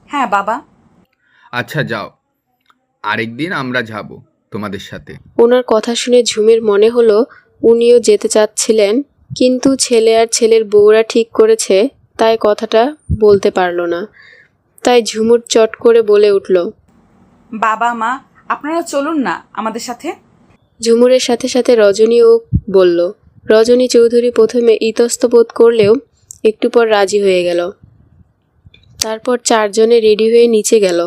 হ্যাঁ বাবা। আচ্ছা যাও, আরেকদিন আমরা যাব তোমাদের সাথে। ওনার কথা শুনে ঝুমের মনে হলো উনিও যেতে চাচ্ছিলেন, কিন্তু ছেলে আর ছেলের বউরা ঠিক করেছে তাই কথাটা বলতে পারলো না। তাই ঝুমুর চট করে বলে উঠল, বাবা মা, আপনারা চলুন না আমাদের সাথে। ঝুমুরের সাথে সাথে রজনীও বলল। রজনী চৌধুরী প্রথমে ইতস্তত করলেও একটু পর রাজি হয়ে গেল। তারপর চারজনে রেডি হয়ে নিচে গেল।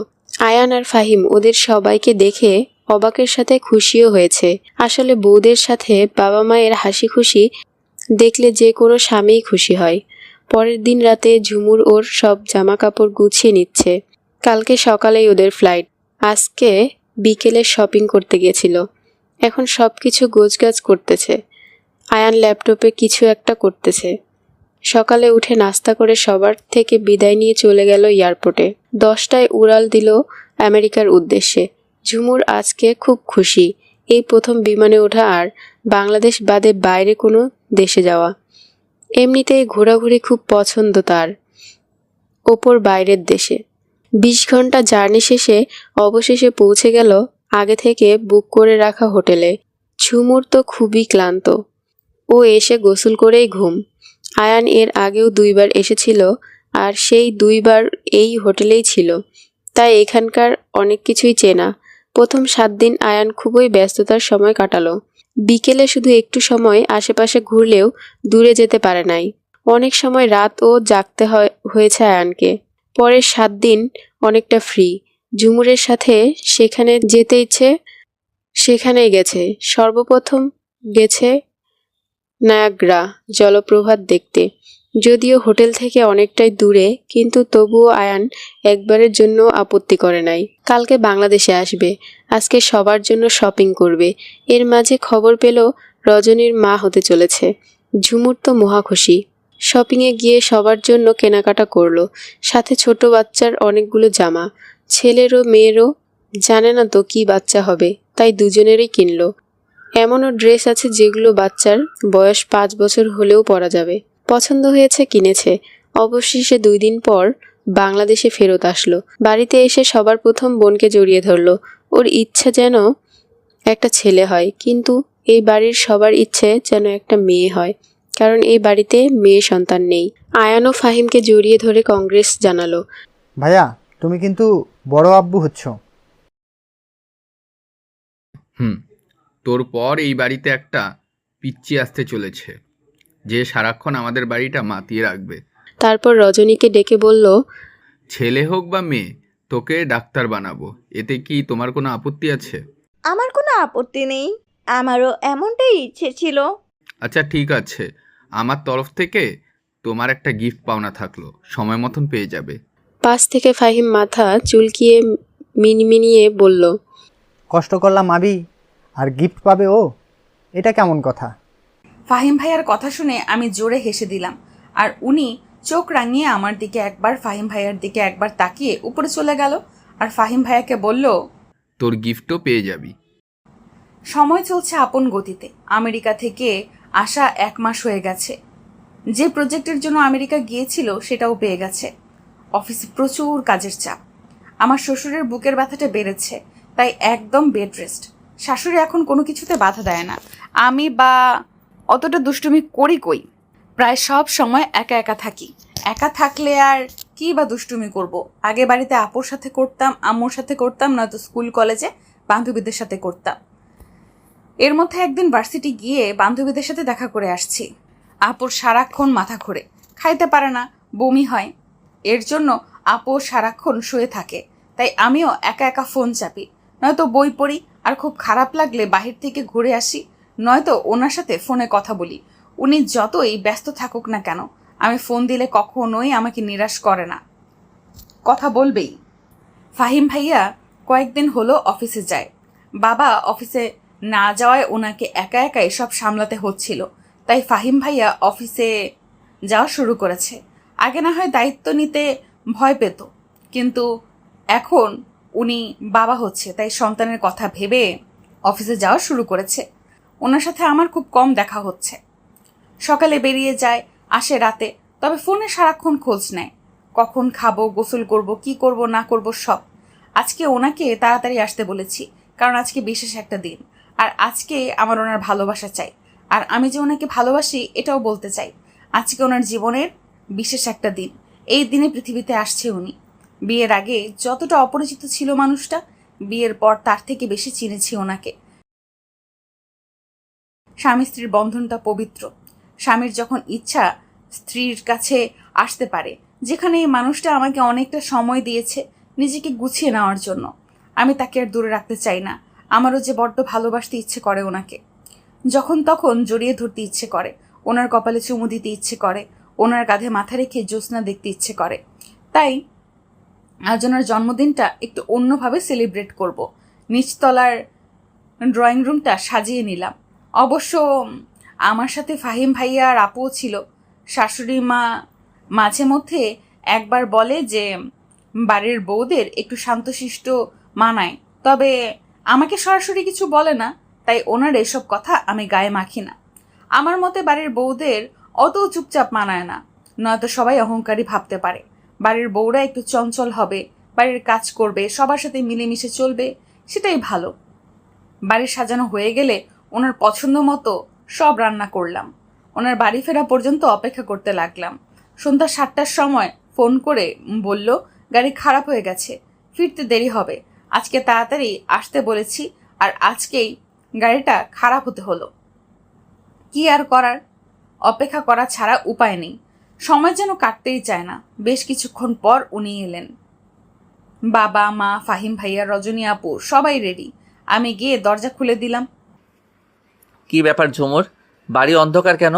আয়ান আর ফাহিম ওদের সবাইকে দেখে অবাকের সাথে খুশিও হয়েছে। আসলে বউদের সাথে বাবা মায়ের হাসি খুশি দেখলে যে কোনো স্বামীই খুশি হয়। পরের দিন রাতে ঝুমুর ওর সব জামা কাপড় গুছিয়ে নিচ্ছে। কালকে সকালেই ওদের ফ্লাইট। আজকে বিকেলে শপিং করতে গেছিল। এখন সব কিছু গোছগাছ করতেছে। আয়ান ল্যাপটপে কিছু একটা করতেছে। সকালে উঠে নাস্তা করে সবার থেকে বিদায় নিয়ে চলে গেল এয়ারপোর্টে। 10টায় উড়াল দিল আমেরিকার উদ্দেশ্যে। ঝুমুর আজকে খুব খুশি, এই প্রথম বিমানে ওঠা আর বাংলাদেশ বাদে বাইরে কোনো দেশে যাওয়া। এমনিতেই ঘোরাঘুরি খুব পছন্দ তার, ওপর বাইরের দেশে। 20 ঘন্টা জার্নি শেষে অবশেষে পৌঁছে গেল আগে থেকে বুক করে রাখা হোটেলে। ঝুমুর তো খুবই ক্লান্ত, ও এসে গোসল করেই ঘুম। আয়ান এর আগেও 2বার এসেছিল আর সেই 2বার এই হোটেলেই ছিল, তাই এখানকার অনেক কিছুই চেনা। প্রথম 7 দিন আয়ান খুবই ব্যস্ততার সময় কাটালো। বিকেলে শুধু একটু সময় আশেপাশে ঘুরলেও দূরে যেতে পারে নাই। অনেক সময় রাতও জাগতে হয়েছে আয়ানকে। পরের 7 দিন অনেকটা ফ্রি। ঝুমুরের সাথে সেখানে যেতে ইচ্ছে সেখানেই গেছে। সর্বপ্রথম গেছে নায়াগ্রা জলপ্রপাত দেখতে। যদিও হোটেল থেকে অনেকটাই দূরে, কিন্তু তবুও আয়ান একবারের জন্য আপত্তি করে নাই। কালকে বাংলাদেশে আসবে, আজকে সবার জন্য শপিং করবে। এর মাঝে খবর পেল রজনীর মা হতে চলেছে। ঝুমুর তো মহা খুশি। শপিংয়ে গিয়ে সবার জন্য কেনাকাটা করলো, সাথে ছোট বাচ্চার অনেকগুলো জামা। ছেলেরও মেয়েরও, জানে না তো কি বাচ্চা হবে, তাই দুজনেরই কিনলো। এমনও ড্রেস আছে যেগুলো বাচ্চার বয়স 5 বছর হলেও পরা যাবে। পছন্দ হয়েছে, কিনেছে। অবশেষে 2 দিন পর বাংলাদেশে ফেরত আসলো। বাড়িতে এসে সবার প্রথম বোনকে জড়িয়ে ধরলো। ওর ইচ্ছা যেন একটা ছেলে হয়, কিন্তু এই বাড়ির সবার ইচ্ছে যেন একটা মেয়ে হয়, কারণ এই বাড়িতে মেয়ে সন্তান নেই। আয়ানও ফাহিমকে জড়িয়ে ধরে কংগ্রেস জানালো। ভাইয়া, তুমি কিন্তু বড় আব্বু হচ্ছ। তোর পর এই বাড়িতে একটা পিচ্চি আসতে চলেছে, যে সারাক্ষণ আমাদের বাড়িটা মাতিয়ে রাখবে। তারপর রজনীকে ডেকে বলল, ছেলে হোক বা মেয়ে, তোকে ডাক্তার বানাবো। এতে কি তোমার কোনো আপত্তি আছে? আমার কোনো আপত্তি নেই, আমারও এমনটাই ইচ্ছে ছিল। আচ্ছা ঠিক আছে, আমার তরফ থেকে তোমার একটা গিফট পাওনা থাকলো, সময় মতন পেয়ে যাবে। পাশ থেকে ফাহিম মাথা চুলকিয়ে মিনমিনিয়ে বলল, কষ্ট করলাম আবি, আর গিফট পাবে ও? এটা কেমন কথা? ফাহিম ভাইয়ার কথা শুনে আমি জোরে হেসে দিলাম, আর উনি চোখ রাঙিয়ে আমার দিকে একবার, ফাহিম ভাইয়ার দিকে একবার তাকিয়ে উপরে চলে গেল আর ফাহিম ভাইয়াকে বলল, তোর গিফটও পেয়ে যাবি। সময় চলছে আপন গতিতে। আমেরিকা থেকে আসা 1 মাস হয়ে গেছে। যে প্রজেক্টের জন্য আমেরিকা গিয়েছিল সেটাও পেয়ে গেছে। অফিসে প্রচুর কাজের চাপ। আমার শ্বশুরের বুকের ব্যথাটা বেড়েছে, তাই একদম বেড রেস্ট। শাশুড়ি এখন কোনো কিছুতে বাধা দেয় না। আমি বা অতটা দুষ্টুমি করি কই, প্রায় সব সময় একা একা থাকি। একা থাকলে আর কি বা দুষ্টুমি করব। আগে বাড়িতে আপুর সাথে করতাম, আম্মুর সাথে করতাম, নয়তো স্কুল কলেজে বান্ধবীদের সাথে করতাম। এর মধ্যে একদিন ভার্সিটি গিয়ে বান্ধবীদের সাথে দেখা করে আসছি। আপুর সারাক্ষণ মাথা ঘোরে, খাইতে পারে না, বমি হয়। এর জন্য আপু সারাক্ষণ শুয়ে থাকে, তাই আমিও একা একা ফোন চাপি, নয়তো বই পড়ি, আর খুব খারাপ লাগলে বাহির থেকে ঘুরে আসি, নয়তো ওনার সাথে ফোনে কথা বলি। উনি যতই ব্যস্ত থাকুক না কেন, আমি ফোন দিলে কখনোই আমাকে নিরাশ করে না, কথা বলবেই। ফাহিম ভাইয়া কয়েকদিন হলো অফিসে যায়। বাবা অফিসে না যাওয়ায় ওনাকে একা একাই সব সামলাতে হচ্ছিল, তাই ফাহিম ভাইয়া অফিসে যাওয়া শুরু করেছে। আগে না হয় দায়িত্ব নিতে ভয় পেত, কিন্তু এখন উনি বাবা হচ্ছে, তাই সন্তানের কথা ভেবে অফিসে যাওয়া শুরু করেছে। ওনার সাথে আমার খুব কম দেখা হচ্ছে। সকালে বেরিয়ে যায়, আসে রাতে, তবে ফোনে সারাক্ষণ খোঁজ নেয়, কখন খাবো, গোসল করব, কি করব না করব সব। আজকে ওনাকে তাড়াতাড়ি আসতে বলেছি, কারণ আজকে বিশেষ একটা দিন, আর আজকে আমার ওনার ভালোবাসা চাই, আর আমি যে ওনাকে ভালোবাসি এটাও বলতে চাই। আজকে ওনার জীবনের বিশেষ একটা দিন, এই দিনে পৃথিবীতে আসছে উনি। বিয়ের আগে যতটা অপরিচিত ছিল মানুষটা, বিয়ের পর তার থেকে বেশি চিনেছি ওনাকে। স্বামী স্ত্রীর বন্ধনটা পবিত্র। স্বামীর যখন ইচ্ছা স্ত্রীর কাছে আসতে পারে, যেখানে এই মানুষটা আমাকে অনেকটা সময় দিয়েছে নিজেকে গুছিয়ে নেওয়ার জন্য, আমি তাকে আর দূরে রাখতে চাই না। আমারও যে বড্ড ভালোবাসতে ইচ্ছে করে ওনাকে, যখন তখন জড়িয়ে ধরতে ইচ্ছে করে, ওনার কপালে চুমু দিতে ইচ্ছে করে, ওনার কাঁধে মাথা রেখে জ্যোৎস্না দেখতে ইচ্ছে করে। তাই আজ ওনার জন্মদিনটা একটু অন্যভাবে সেলিব্রেট করব। নিচতলার ড্রয়িং রুমটা সাজিয়ে নিলাম। অবশ্য আমার সাথে ফাহিম ভাইয়া আর আপুও ছিল। শাশুড়ি মা মাঝে মধ্যে একবার বলে যে বাড়ির বউদের একটু শান্তশিষ্ট মানায়, তবে আমাকে সরাসরি কিছু বলে না, তাই ওনার এসব কথা আমি গায়ে মাখি না। আমার মতে বাড়ির বউদের অত চুপচাপ মানায় না, নয়তো সবাই অহংকারী ভাবতে পারে। বাড়ির বউরা একটু চঞ্চল হবে, বাড়ির কাজ করবে, সবার সাথে মিলেমিশে চলবে, সেটাই ভালো। বাড়ি সাজানো হয়ে গেলে ওনার পছন্দ মতো সব রান্না করলাম। ওনার বাড়ি ফেরা পর্যন্ত অপেক্ষা করতে লাগলাম। সন্ধ্যা 7টার সময় ফোন করে বলল গাড়ি খারাপ হয়ে গেছে, ফিরতে দেরি হবে, আজকে তাড়াতাড়ি আসতে বলেছি, আর আজকেই গাড়িটা খারাপ হতে হলো। কি আর করার, অপেক্ষা করা ছাড়া উপায় নেই। সময় যেন কাটতেই চায় না। বেশ কিছুক্ষণ পর উনি এলেন। বাবা, মা, ফাহিম ভাইয়া, রজনী আপু সবাই রেডি। আমি গিয়ে দরজা খুলে দিলাম। কি ব্যাপার ঝুমুর, বাড়ি অন্ধকার কেন?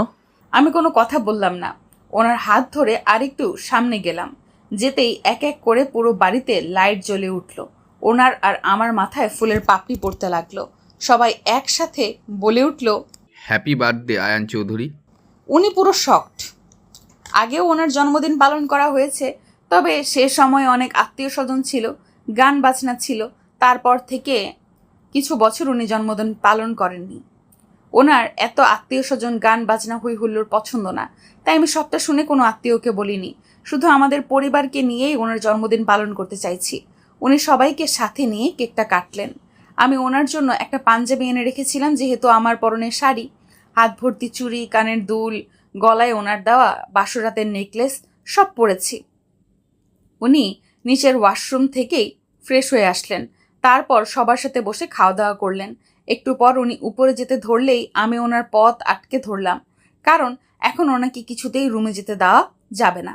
আমি কোনো কথা বললাম না। ওনার হাত ধরে আরেকটু সামনে গেলাম। যেতেই এক এক করে পুরো বাড়িতে লাইট জ্বলে উঠল। ওনার আর আমার মাথায় ফুলের পাপড়ি পড়তে লাগলো। সবাই একসাথে বলে উঠল, হ্যাপি বার্থডে আয়ান চৌধুরী। উনি পুরো শকড। আগেও ওনার জন্মদিন পালন করা হয়েছে, তবে সে সময় অনেক আত্মীয় স্বজন ছিল, গান বাজনা ছিল। তারপর থেকে কিছু বছর উনি জন্মদিন পালন করেননি। ওনার এত আত্মীয় স্বজন, গান বাজনা, হই হুল্লোর পছন্দ না, তাই আমি সবটা শুনে কোনো আত্মীয়কে বলিনি। শুধু আমাদের পরিবারকে নিয়েই ওনার জন্মদিন পালন করতে চাইছি। উনি সবাইকে সাথে নিয়ে কেকটা কাটলেন। আমি ওনার জন্য একটা পাঞ্জাবি এনে রেখেছিলাম, যেহেতু আমার পরনের শাড়ি। হাত ভর্তি চুড়ি, কানের দুল, গলায় ওনার দেওয়া বাসরাতের নেকলেস সব পরেছি। উনি নিচের ওয়াশরুম থেকেই ফ্রেশ হয়ে আসলেন। তারপর সবার সাথে বসে খাওয়া দাওয়া করলেন। একটু পর উনি উপরে যেতে ধরলেই আমি ওনার পথ আটকে ধরলাম, কারণ এখন ওনাকে কিছুতেই রুমে যেতে দেওয়া যাবে না,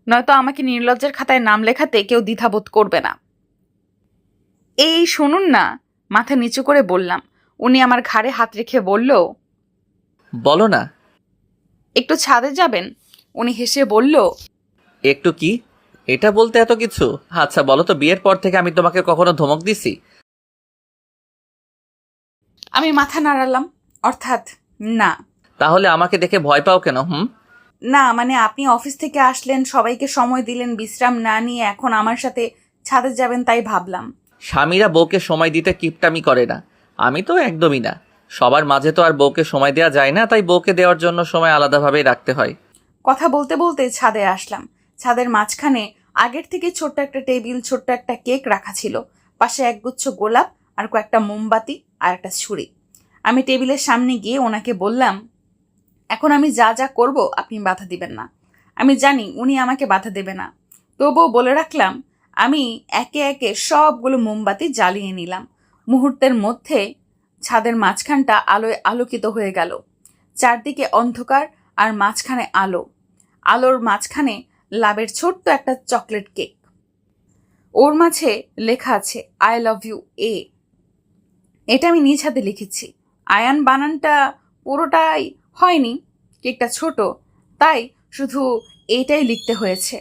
নয়তো আমাকে নির্লজ্জের খাতায় নাম লেখাতে কেউ দ্বিধাবোধ করবে না। এই শুনুন না, মাথা নিচু করে বললাম। উনি আমার ঘাড়ে হাত রেখে বলল, বলো না। একটু ছাদে যাবেন? উনি হেসে বলল, একটু কি? এটা বলতে এত কিছু? আচ্ছা বলো তো, বিয়ের পর থেকে আমি তোমাকে কখনো ধমক দিছি? আমি মাথা নাড়ালাম, অর্থাৎ না। তাহলে আমাকে দেখে ভয় পাও কেন? না মানে আপনি অফিস থেকে আসলেন, সবাইকে সময় দিলেন, বিশ্রাম না নিয়ে এখন আমার সাথে ছাদে যাবেন, তাই ভাবলাম। স্বামীরা বউকে সময় দিতে কিপটামি করে না, আমি তো একদমই না। সবার মাঝে তো আর বউকে সময় দেওয়া যায় না, তাই বউকে দেওয়ার জন্য সময় আলাদাভাবেই রাখতে হয়। কথা বলতে বলতে ছাদে আসলাম। ছাদের মাঝখানে আগের থেকে ছোট্ট একটা টেবিল, ছোট্ট একটা কেক রাখা ছিল, পাশে একগুচ্ছ গোলাপ আর কয়েকটা মোমবাতি আর একটা ছুরি। আমি টেবিলের সামনে গিয়ে ওনাকে বললাম, এখন আমি যা যা করব আপনি বাধা দিবেন না। আমি জানি উনি আমাকে বাধা দেবে না, তবুও বলে রাখলাম। আমি একে একে সবগুলো মোমবাতি জ্বালিয়ে নিলাম। মুহূর্তের মধ্যে ছাদের মাঝখানটা আলোয় আলোকিত হয়ে গেল। চারদিকে অন্ধকার আর মাঝখানে আলো। আলোর মাঝখানে লাভের ছোট্ট একটা চকলেট কেক। ওর মাঝে লেখা আছে আই লাভ ইউ এ। এটা আমি নিজ হাতে লিখেছি। আয়ান বানানটা পুরোটাই হয়নি, কেকটা ছোট, তাই শুধু এটাই লিখতে হয়েছে।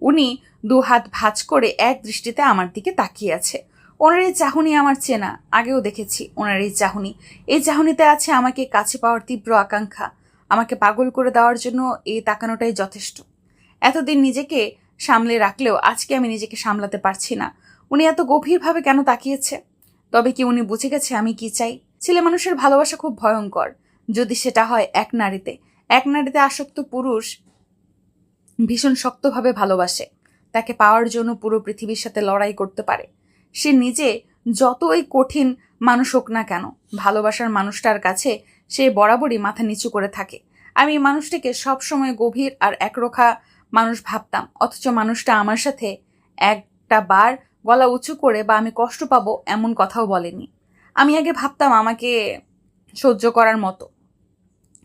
উনি 2 হাত ভাঁজ করে এক দৃষ্টিতে আমার দিকে তাকিয়ে আছে। ওনার এই চাহনি আমার চেনা, আগেও দেখেছি ওনার এই চাহনি। এই চাহনিতে আছে আমাকে কাছে পাওয়ার তীব্র আকাঙ্ক্ষা। আমাকে পাগল করে দেওয়ার জন্য এই তাকানোটাই যথেষ্ট। এতদিন নিজেকে সামলে রাখলেও আজকে আমি নিজেকে সামলাতে পারছি না। উনি এত গভীরভাবে কেন তাকিয়েছে? তবে কি উনি বুঝে গেছে আমি কি চাই? ছেলে মানুষের ভালোবাসা খুব ভয়ঙ্কর, যদি সেটা হয় এক নারীতে। এক নারীতে আসক্ত পুরুষ ভীষণ শক্তভাবে ভালোবাসে। তাকে পাওয়ার জন্য পুরো পৃথিবীর সাথে লড়াই করতে পারে। সে নিজে যতই কঠিন মানুষ হোক না কেন, ভালোবাসার মানুষটার কাছে সে বরাবরই মাথা নিচু করে থাকে। আমি এই মানুষটিকে সবসময় গভীর আর একরোখা মানুষ ভাবতাম, অথচ মানুষটা আমার সাথে একটা বার গলা উঁচু করে বা আমি কষ্ট পাবো এমন কথাও বলেনি। আমি আগে ভাবতাম আমাকে সহ্য করার মতো,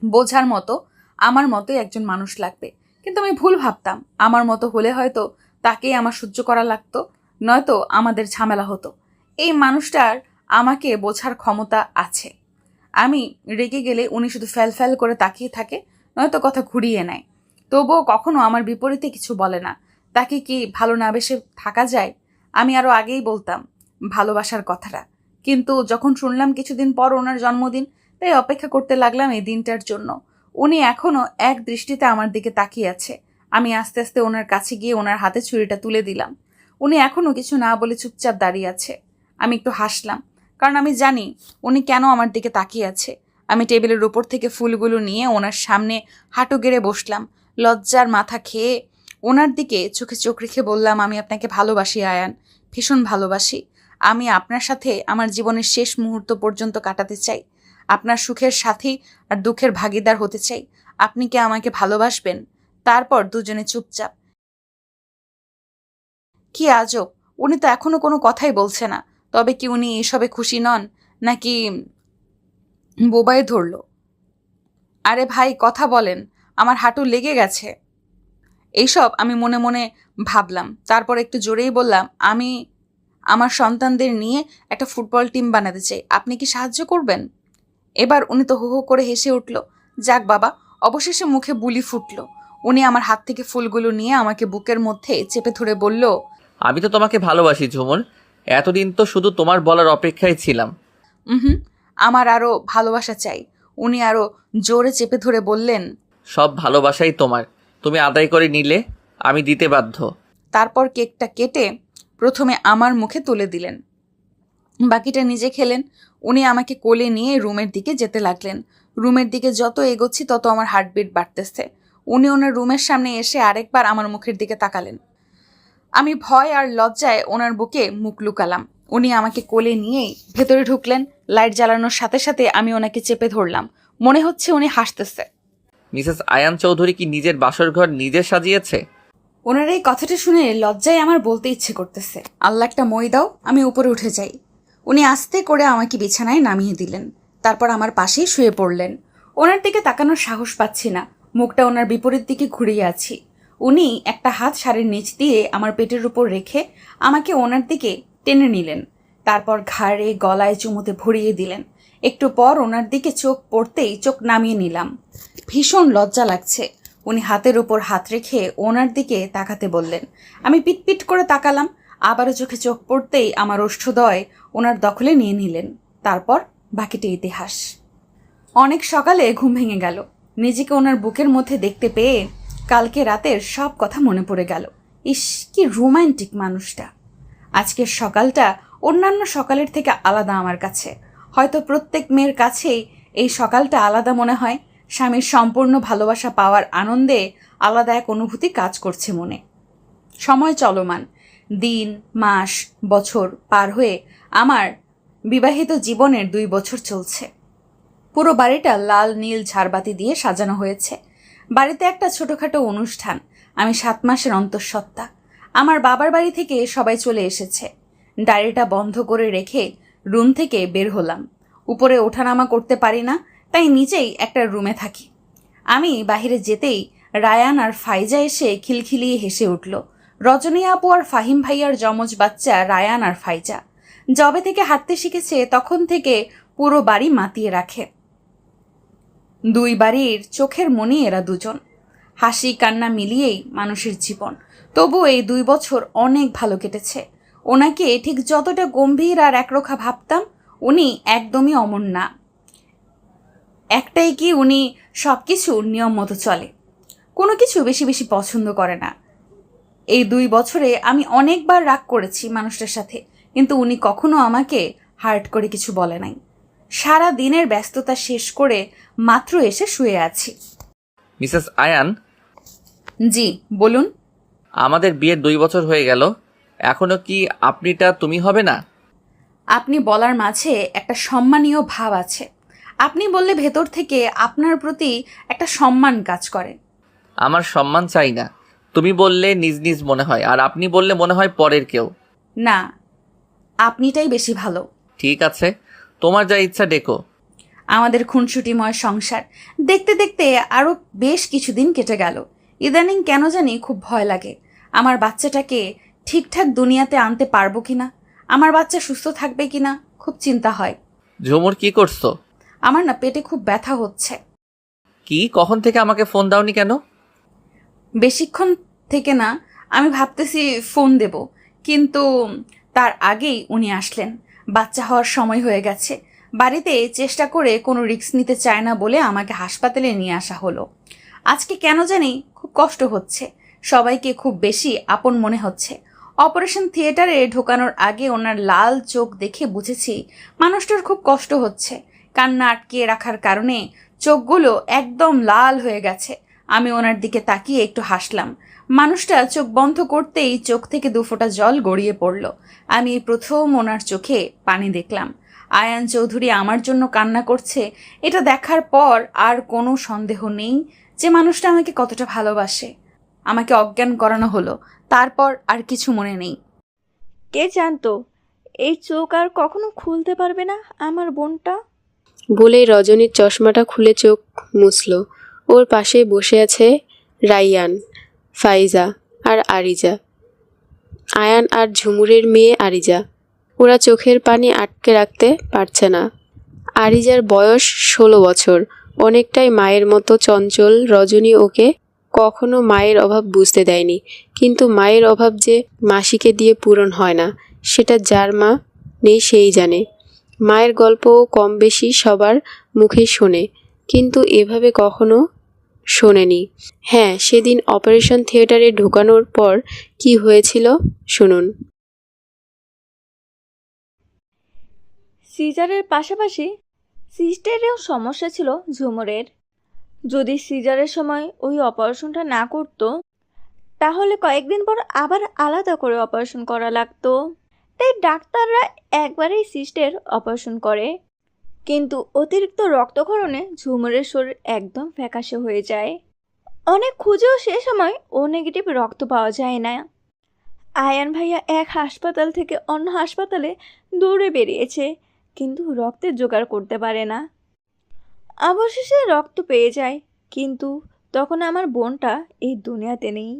বোঝার মতো আমার মতোই একজন মানুষ লাগবে, কিন্তু আমি ভুল ভাবতাম। আমার মতো হলে হয়তো তাকেই আমার সহ্য করা লাগতো, নয়তো আমাদের ঝামেলা হতো। এই মানুষটার আমাকে বোঝার ক্ষমতা আছে। আমি রেগে গেলে উনি শুধু ফ্যাল ফ্যাল করে তাকিয়ে থাকে, নয়তো কথা ঘুরিয়ে নেয়। তবুও কখনো আমার বিপরীতে কিছু বলে না। তাকে কি ভালো না বেসে থাকা যায়? আমি আরও আগেই বলতাম ভালোবাসার কথাটা, কিন্তু যখন শুনলাম কিছুদিন পর ওনার জন্মদিন, তাই অপেক্ষা করতে লাগলাম এই দিনটার জন্য। উনি এখনও এক দৃষ্টিতে আমার দিকে তাকিয়ে আছে। আমি আস্তে আস্তে ওনার কাছে গিয়ে ওনার হাতে ছুরিটা তুলে দিলাম। উনি এখনও কিছু না বলে চুপচাপ দাঁড়িয়ে আছে। আমি একটু হাসলাম, কারণ আমি জানি উনি কেন আমার দিকে তাকিয়ে আছে। আমি টেবিলের উপর থেকে ফুলগুলো নিয়ে ওনার সামনে হাঁটু গেড়ে বসলাম। লজ্জার মাথা খেয়ে ওনার দিকে চোখে চোখ রেখে বললাম, আমি আপনাকে ভালোবাসি আয়ান, ভীষণ ভালোবাসি। আমি আপনার সাথে আমার জীবনের শেষ মুহূর্ত পর্যন্ত কাটাতে চাই। আপনার সুখের সাথী আর দুঃখের ভাগিদার হতে চাই। আপনি কি আমাকে ভালোবাসবেন? তারপর দুজনে চুপচাপ। কি আজব, উনি তো এখনো কোনো কথাই বলছে না। তবে কি উনি এসবে খুশি নন, নাকি বোবায় ধরল? আরে ভাই, কথা বলেন, আমার হাঁটু লেগে গেছে। এইসব আমি মনে মনে ভাবলাম। তারপর একটু জোরেই বললাম, আমি আমার সন্তানদের নিয়ে একটা ফুটবল টিম বানাতে চাই। আপনি কি সাহায্য করবেন? এবার উনি তো হো হো করে হেসে উঠল। যাক বাবা, অবশেষে মুখে বুলি ফুটল। উনি আমার হাত থেকে ফুলগুলো নিয়ে আমাকে বুকের মধ্যে চেপে ধরে বলল, আমি তো তোমাকে ভালোবাসি ঝুমুর। এতদিন তো শুধু তোমার বলার অপেক্ষায় ছিলাম। আমার আরও ভালোবাসা চাই। উনি আরও জোরে চেপে ধরে বললেন, সব ভালোবাসাই তোমার, তুমি আদায় করে নিলে আমি দিতে বাধ্য। তারপর কেকটা কেটে প্রথমে আমার মুখে তুলে দিলেন, বাকিটা নিজে খেলেন। উনি আমাকে কোলে নিয়ে রুমের দিকে যেতে লাগলেন। রুমের দিকে যত এগোচ্ছি তত আমার হার্টবিট বাড়তেছে। উনি ওনার রুমের সামনে এসে আরেকবার আমার মুখের দিকে তাকালেন। আমি ভয় আর লজ্জায় ওনার বুকে মুখ লুকালাম। উনি আমাকে কোলে নিয়েই ভেতরে ঢুকলেন। লাইট জ্বালানোর সাথে সাথে আমি ওনাকে চেপে ধরলাম। মনে হচ্ছে উনি হাসতেছে। মিসেস আয়ান চৌধুরী কি নিজের বাসর ঘর নিজে সাজিয়েছে? ওনার এই কথাটা শুনে লজ্জায় আমার বলতে ইচ্ছে করতেছে, আল্লাহ একটা মই দাও, আমি উপরে উঠে যাই। উনি আস্তে করে আমাকে বিছানায় নামিয়ে দিলেন। তারপর আমার পাশেই শুয়ে পড়লেন। ওনার দিকে তাকানোর সাহস পাচ্ছি না, মুখটা ওনার বিপরীত দিকে ঘুরিয়ে আছি। উনি একটা হাত শাড়ির নিচ দিয়ে আমার পেটের উপর রেখে আমাকে ওনার দিকে টেনে নিলেন। তারপর ঘাড়ে গলায় চুমুতে ভরিয়ে দিলেন। একটু পর ওনার দিকে চোখ পড়তেই চোখ নামিয়ে নিলাম। ভীষণ লজ্জা লাগছে। উনি হাতের উপর হাত রেখে ওনার দিকে তাকাতে বললেন। আমি পিটপিট করে তাকালাম। আবারও চোখে চোখ পড়তেই আমার ওষ্ঠদয় ওনার দখলে নিয়ে নিলেন। তারপর বাকিটা ইতিহাস। অনেক সকালে ঘুম ভেঙে গেল। নিজেকে ওনার বুকের মধ্যে দেখতে পেয়ে কালকে রাতের সব কথা মনে পড়ে গেল। ইস, কি রোমান্টিক মানুষটা। আজকের সকালটা অন্যান্য সকালের থেকে আলাদা আমার কাছে। হয়তো প্রত্যেক মেয়ের কাছেই এই সকালটা আলাদা মনে হয়। স্বামীর সম্পূর্ণ ভালোবাসা পাওয়ার আনন্দে আলাদা এক অনুভূতি কাজ করছে মনে। সময় চলমান, দিন, মাস, বছর পার হয়ে আমার বিবাহিত জীবনের 2 বছর চলছে। পুরো বাড়িটা লাল নীল ঝাড়বাতি দিয়ে সাজানো হয়েছে। বাড়িতে একটা ছোটোখাটো অনুষ্ঠান। আমি 7 মাসের অন্তঃসত্ত্বা। আমার বাবার বাড়ি থেকে সবাই চলে এসেছে। ডায়েরিটা বন্ধ করে রেখে রুম থেকে বের হলাম। উপরে ওঠানামা করতে পারি না, তাই নিচেই একটা রুমে থাকি। আমি বাইরে যেতেই রায়ান আর ফাইজা এসে খিলখিলিয়ে হেসে উঠল। রজনী আপু আর ফাহিম ভাইয়ার যমজ বাচ্চা রায়ান আর ফাইজা। যবে থেকে হাঁটতে শিখেছে তখন থেকে পুরো বাড়ি মাতিয়ে রাখে। দুই বাড়ির চোখের মনি এরা দুজন। হাসি কান্না মিলিয়েই মানুষের জীবন। তবু এই 2 বছর অনেক ভালো কেটেছে। ওনাকে ঠিক যতটা গম্ভীর আর একরোখা ভাবতাম, উনি একদমই অমন না। একটাই কি, উনি সব কিছু নিয়ম মতো চলে, কোনো কিছু বেশি বেশি পছন্দ করে না। এই 2 বছরে আমি অনেকবার রাগ করেছি মানুষটার সাথে, কিন্তু উনি কখনো আমাকে হার্ট করে কিছু বলে নাই। সারা দিনের ব্যস্ততা শেষ করে মাত্র এসে শুয়ে আছি। মিসেস আয়ান, জি বলুন। আমাদের বিয়ের 2 বছর হয়ে গেল, এখনো কি আপনিটা তুমি হবে না? আপনি বলার মাঝে একটা সম্মানীয় ভাব আছে। আপনি বললে ভেতর থেকে আপনার প্রতি একটা সম্মান কাজ করে। আমার সম্মান চাই না। তুমি বললে নিজ নিজ মনে হয়, আর আপনি বললে মনে হয় পরের কেউ। না, আপনিটাই বেশি ভালো। ঠিক আছে, তোমার যা ইচ্ছা ডেকো। আমাদের খুনসুটিময় সংসার দেখতে দেখতে আরও বেশ কিছুদিন কেটে গেল। ইদানিং কেন জানি খুব ভয় লাগে। আমার বাচ্চাটাকে ঠিকঠাক দুনিয়াতে আনতে পারবো কিনা, আমার বাচ্চা সুস্থ থাকবে কিনা, খুব চিন্তা হয়। ঝুমুর, কি করছো? আমার না পেটে খুব ব্যথা হচ্ছে। কি, কখন থেকে আমাকে ফোন দাওনি কেন? বেশিক্ষণ থেকে না, আমি ভাবতেছি ফোন দেব, কিন্তু তার আগেই উনি আসলেন। বাচ্চা হওয়ার সময় হয়ে গেছে। বাড়িতে চেষ্টা করে কোনো রিস্ক নিতে চায় না বলে আমাকে হাসপাতালে নিয়ে আসা হলো। আজকে কেন জানি খুব কষ্ট হচ্ছে, সবাইকে খুব বেশি আপন মনে হচ্ছে। অপারেশন থিয়েটারে ঢোকানোর আগে ওনার লাল চোখ দেখে বুঝেছি মানুষটার খুব কষ্ট হচ্ছে। কান্না আটকে রাখার কারণে চোখগুলো একদম লাল হয়ে গেছে। আমি ওনার দিকে তাকিয়ে একটু হাসলাম। মানুষটা চোখ বন্ধ করতেই চোখ থেকে 2 ফোঁটা জল গড়িয়ে পড়ল। আমি এই প্রথম ওনার চোখে পানি দেখলাম। আয়ান চৌধুরী আমার জন্য কান্না করছে, এটা দেখার পর আর কোনো সন্দেহ নেই যে মানুষটা আমাকে কতটা ভালোবাসে। আমাকে অজ্ঞান করানো হলো, তারপর আর কিছু মনে নেই। কে জানতো এই চোখ আর কখনো খুলতে পারবে না আমার বোনটা। বলেই রজনীর চশমাটা খুলে চোখ মুছল। ওর পাশে বসে আছে রাইয়ান, ফাইজা আর আরিজা, আয়ান আর ঝুমুরের মেয়ে আরিজা। ওরা চোখের পানি আটকে রাখতে পারছে না। আরিজার বয়স 16 বছর, অনেকটাই মায়ের মতো চঞ্চল। রজনী ওকে কখনো মায়ের অভাব বুঝতে দেয়নি, কিন্তু মায়ের অভাব যে মাসিকে দিয়ে পূরণ হয় না সেটা যার মা নেই সেই জানে। মায়ের গল্পও কম বেশি সবার মুখেই শোনে, কিন্তু এভাবে কখনো শোনেনি। হ্যাঁ, সেদিন অপারেশন থিয়েটারে ঢোকানোর পর কি হয়েছিল শুনুন। সিজারের পাশাপাশি সিস্টারেও সমস্যা ছিল ঝুমুরের। যদি সিজারের সময় ওই অপারেশনটা না করতো তাহলে কয়েকদিন পর আবার আলাদা করে অপারেশন করা লাগতো। তাই ডাক্তাররা একবারেই সিস্টের অপারেশন করে, কিন্তু অতিরিক্ত রক্তক্ষরণে ঝুমুরের শরীর একদম ফ্যাকাশে হয়ে যায়। অনেক খুঁজেও সে সময় ও নেগেটিভ রক্ত পাওয়া যায় না। আয়ান ভাইয়া এক হাসপাতাল থেকে অন্য হাসপাতালে দৌড়ে বেরিয়েছে, কিন্তু রক্তের জোগাড় করতে পারে না। অবশেষে রক্ত পেয়ে যায়, কিন্তু তখন আমার বোনটা এই দুনিয়াতে নেই।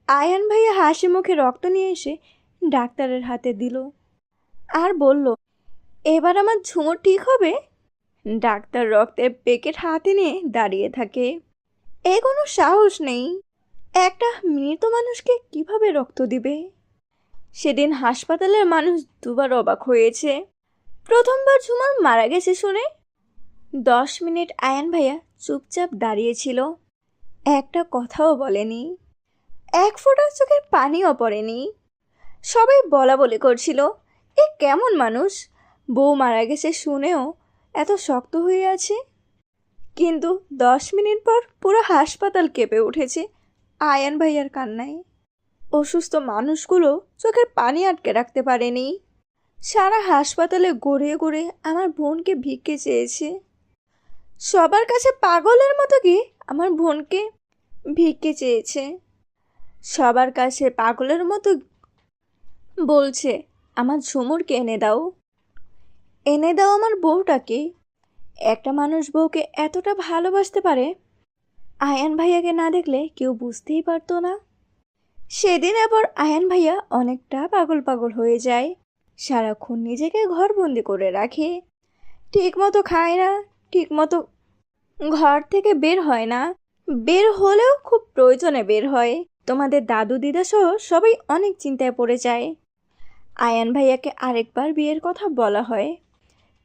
আয়ান ভাইয়া হাসি মুখে রক্ত নিয়ে এসে ডাক্তারের হাতে দিল আর বলল, এবার আমার ঝুমুর ঠিক হবে। ডাক্তার রক্তের প্যাকেট হাতে নিয়ে দাঁড়িয়ে থাকে। এ কোনো সাহস নেই, একটা মৃত মানুষকে কিভাবে রক্ত দিবে। সেদিন হাসপাতালের মানুষ 2বার অবাক হয়েছে। প্রথমবার ঝুমুর মারা গেছে শুনে 10 মিনিট আয়ান ভাইয়া চুপচাপ দাঁড়িয়েছিল, একটা কথাও বলেনি, 1 ফোঁটা চোখের পানিও পড়েনি। সবাই বলা বলি করছিল, এ কেমন মানুষ, বউ মারা গেছে শুনেও এত শক্ত হয়ে আছে। কিন্তু 10 মিনিট পর পুরো হাসপাতাল কেঁপে উঠেছে আয়ান ভাইয়ার কান্নায়। অসুস্থ মানুষগুলো চোখের পানি আটকে রাখতে পারেনি। সারা হাসপাতালে ঘুরে ঘুরে আমার বোনকে ভিক্ষে চেয়েছে। সবার কাছে পাগলের মতো গিয়ে আমার বোনকে ভিক্ষে চেয়েছে। সবার কাছে পাগলের মতো বলছে, আমার ঝুমুরকে এনে দাও। এনে দাও আমার বউটাকে। একটা মানুষ বউকে এতটা ভালোবাসতে পারে, আয়ান ভাইয়াকে না দেখলে কেউ বুঝতেই পারতো না। সেদিন আবার আয়ান ভাইয়া অনেকটা পাগল পাগল হয়ে যায়। সারাক্ষণ নিজেকে ঘরবন্দি করে রাখে, ঠিক মতো খায় না, ঠিক মতো ঘর থেকে বের হয় না, বের হলেও খুব প্রয়োজনে বের হয়। তোমাদের দাদু দিদা সহ সবাই অনেক চিন্তায় পড়ে যায়। আয়ান ভাইয়াকে আরেকবার বিয়ের কথা বলা হয়,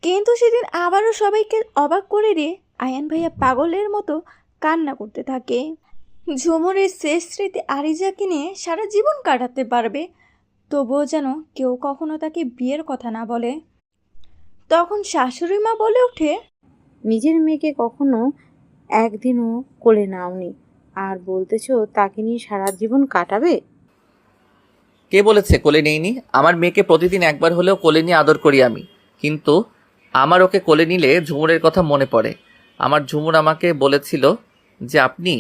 কিন্তু সেদিন আবারও সবাইকে অবাক করে দিয়ে আয়ান ভাইয়া পাগলের মতো কান্না করতে থাকে। ঝুমুরের শেষ স্মৃতি আরিজাকে নিয়ে সারা জীবন কাটাতে পারবে, তবুও যেন কেউ কখনো তাকে বিয়ের কথা না বলে। তখন শাশুড়ি মা বলে ওঠে, নিজের মেয়েকে কখনো একদিনও কোলে নাওনি, আর বলতেছো তাকে নিয়ে সারা জীবন কাটাবে? কে বলেছে কোলে নেইনি? আমার মেয়েকে প্রতিদিন একবার হলেও কোলে নিয়ে আদর করি আমি, কিন্তু আমার ওকে কোলে নিলে ঝুমুরের কথা মনে পড়ে। আমার ঝুমুর আমাকে বলেছিল যে আপনি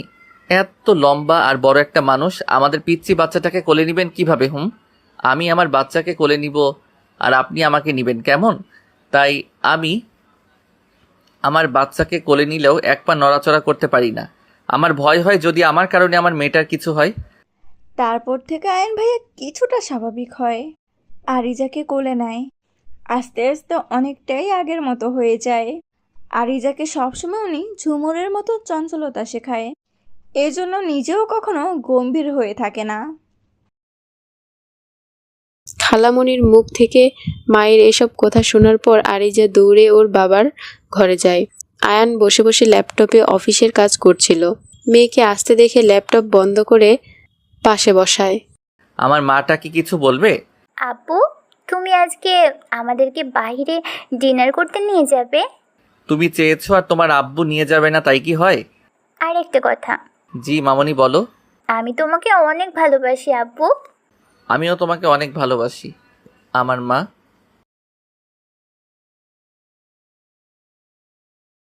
এত লম্বা আর বড় একটা মানুষ, আমাদের পিচ্চি বাচ্চাটাকে কোলে নিবেন কিভাবে? আমি আমার বাচ্চাকে কোলে নিব আর আপনি আমাকে নিবেন কেমন? তাই আমি আমার বাচ্চাকে কোলে নিলেও এক পা নড়াচড়া করতে পারি না। আমার ভয় হয় যদি আমার কারণে আমার মেয়েটার কিছু হয়। তারপর থেকে আয়ান ভাইয়া কিছুটা স্বাভাবিক হয়, আরিজাকে কোলে নেয়। আস্তে আস্তে অনেকটাই আগের মতো হয়ে যায়। আরিজাকে সবসময় উনি ঝুমুরের মতো চঞ্চলতা শেখায়, এজন্য নিজেও কখনো গম্ভীর হয়ে থাকে না। খালামণির মুখ থেকে মায়ের এসব কথা শোনার পর আরিজা দৌড়ে ওর বাবার ঘরে যায়। আয়ান বসে বসে ল্যাপটপে অফিসের কাজ করছিল। মেয়েকে আসতে দেখে ল্যাপটপ বন্ধ করে পাশে বসায়। আমার মাটা কি কিছু বলবে? আপু, তুমি আজকে আমাদেরকে বাইরে ডিনার করতে নিয়ে যাবে? তুমি চেয়েছো আর তোমার আব্বু নিয়ে যাবে না, তাই কি হয়? আর একটা কথা, জি মামনি বলো। আমি তোমাকে অনেক ভালোবাসি আপু। আমিও তোমাকে অনেক ভালোবাসি আমার মা।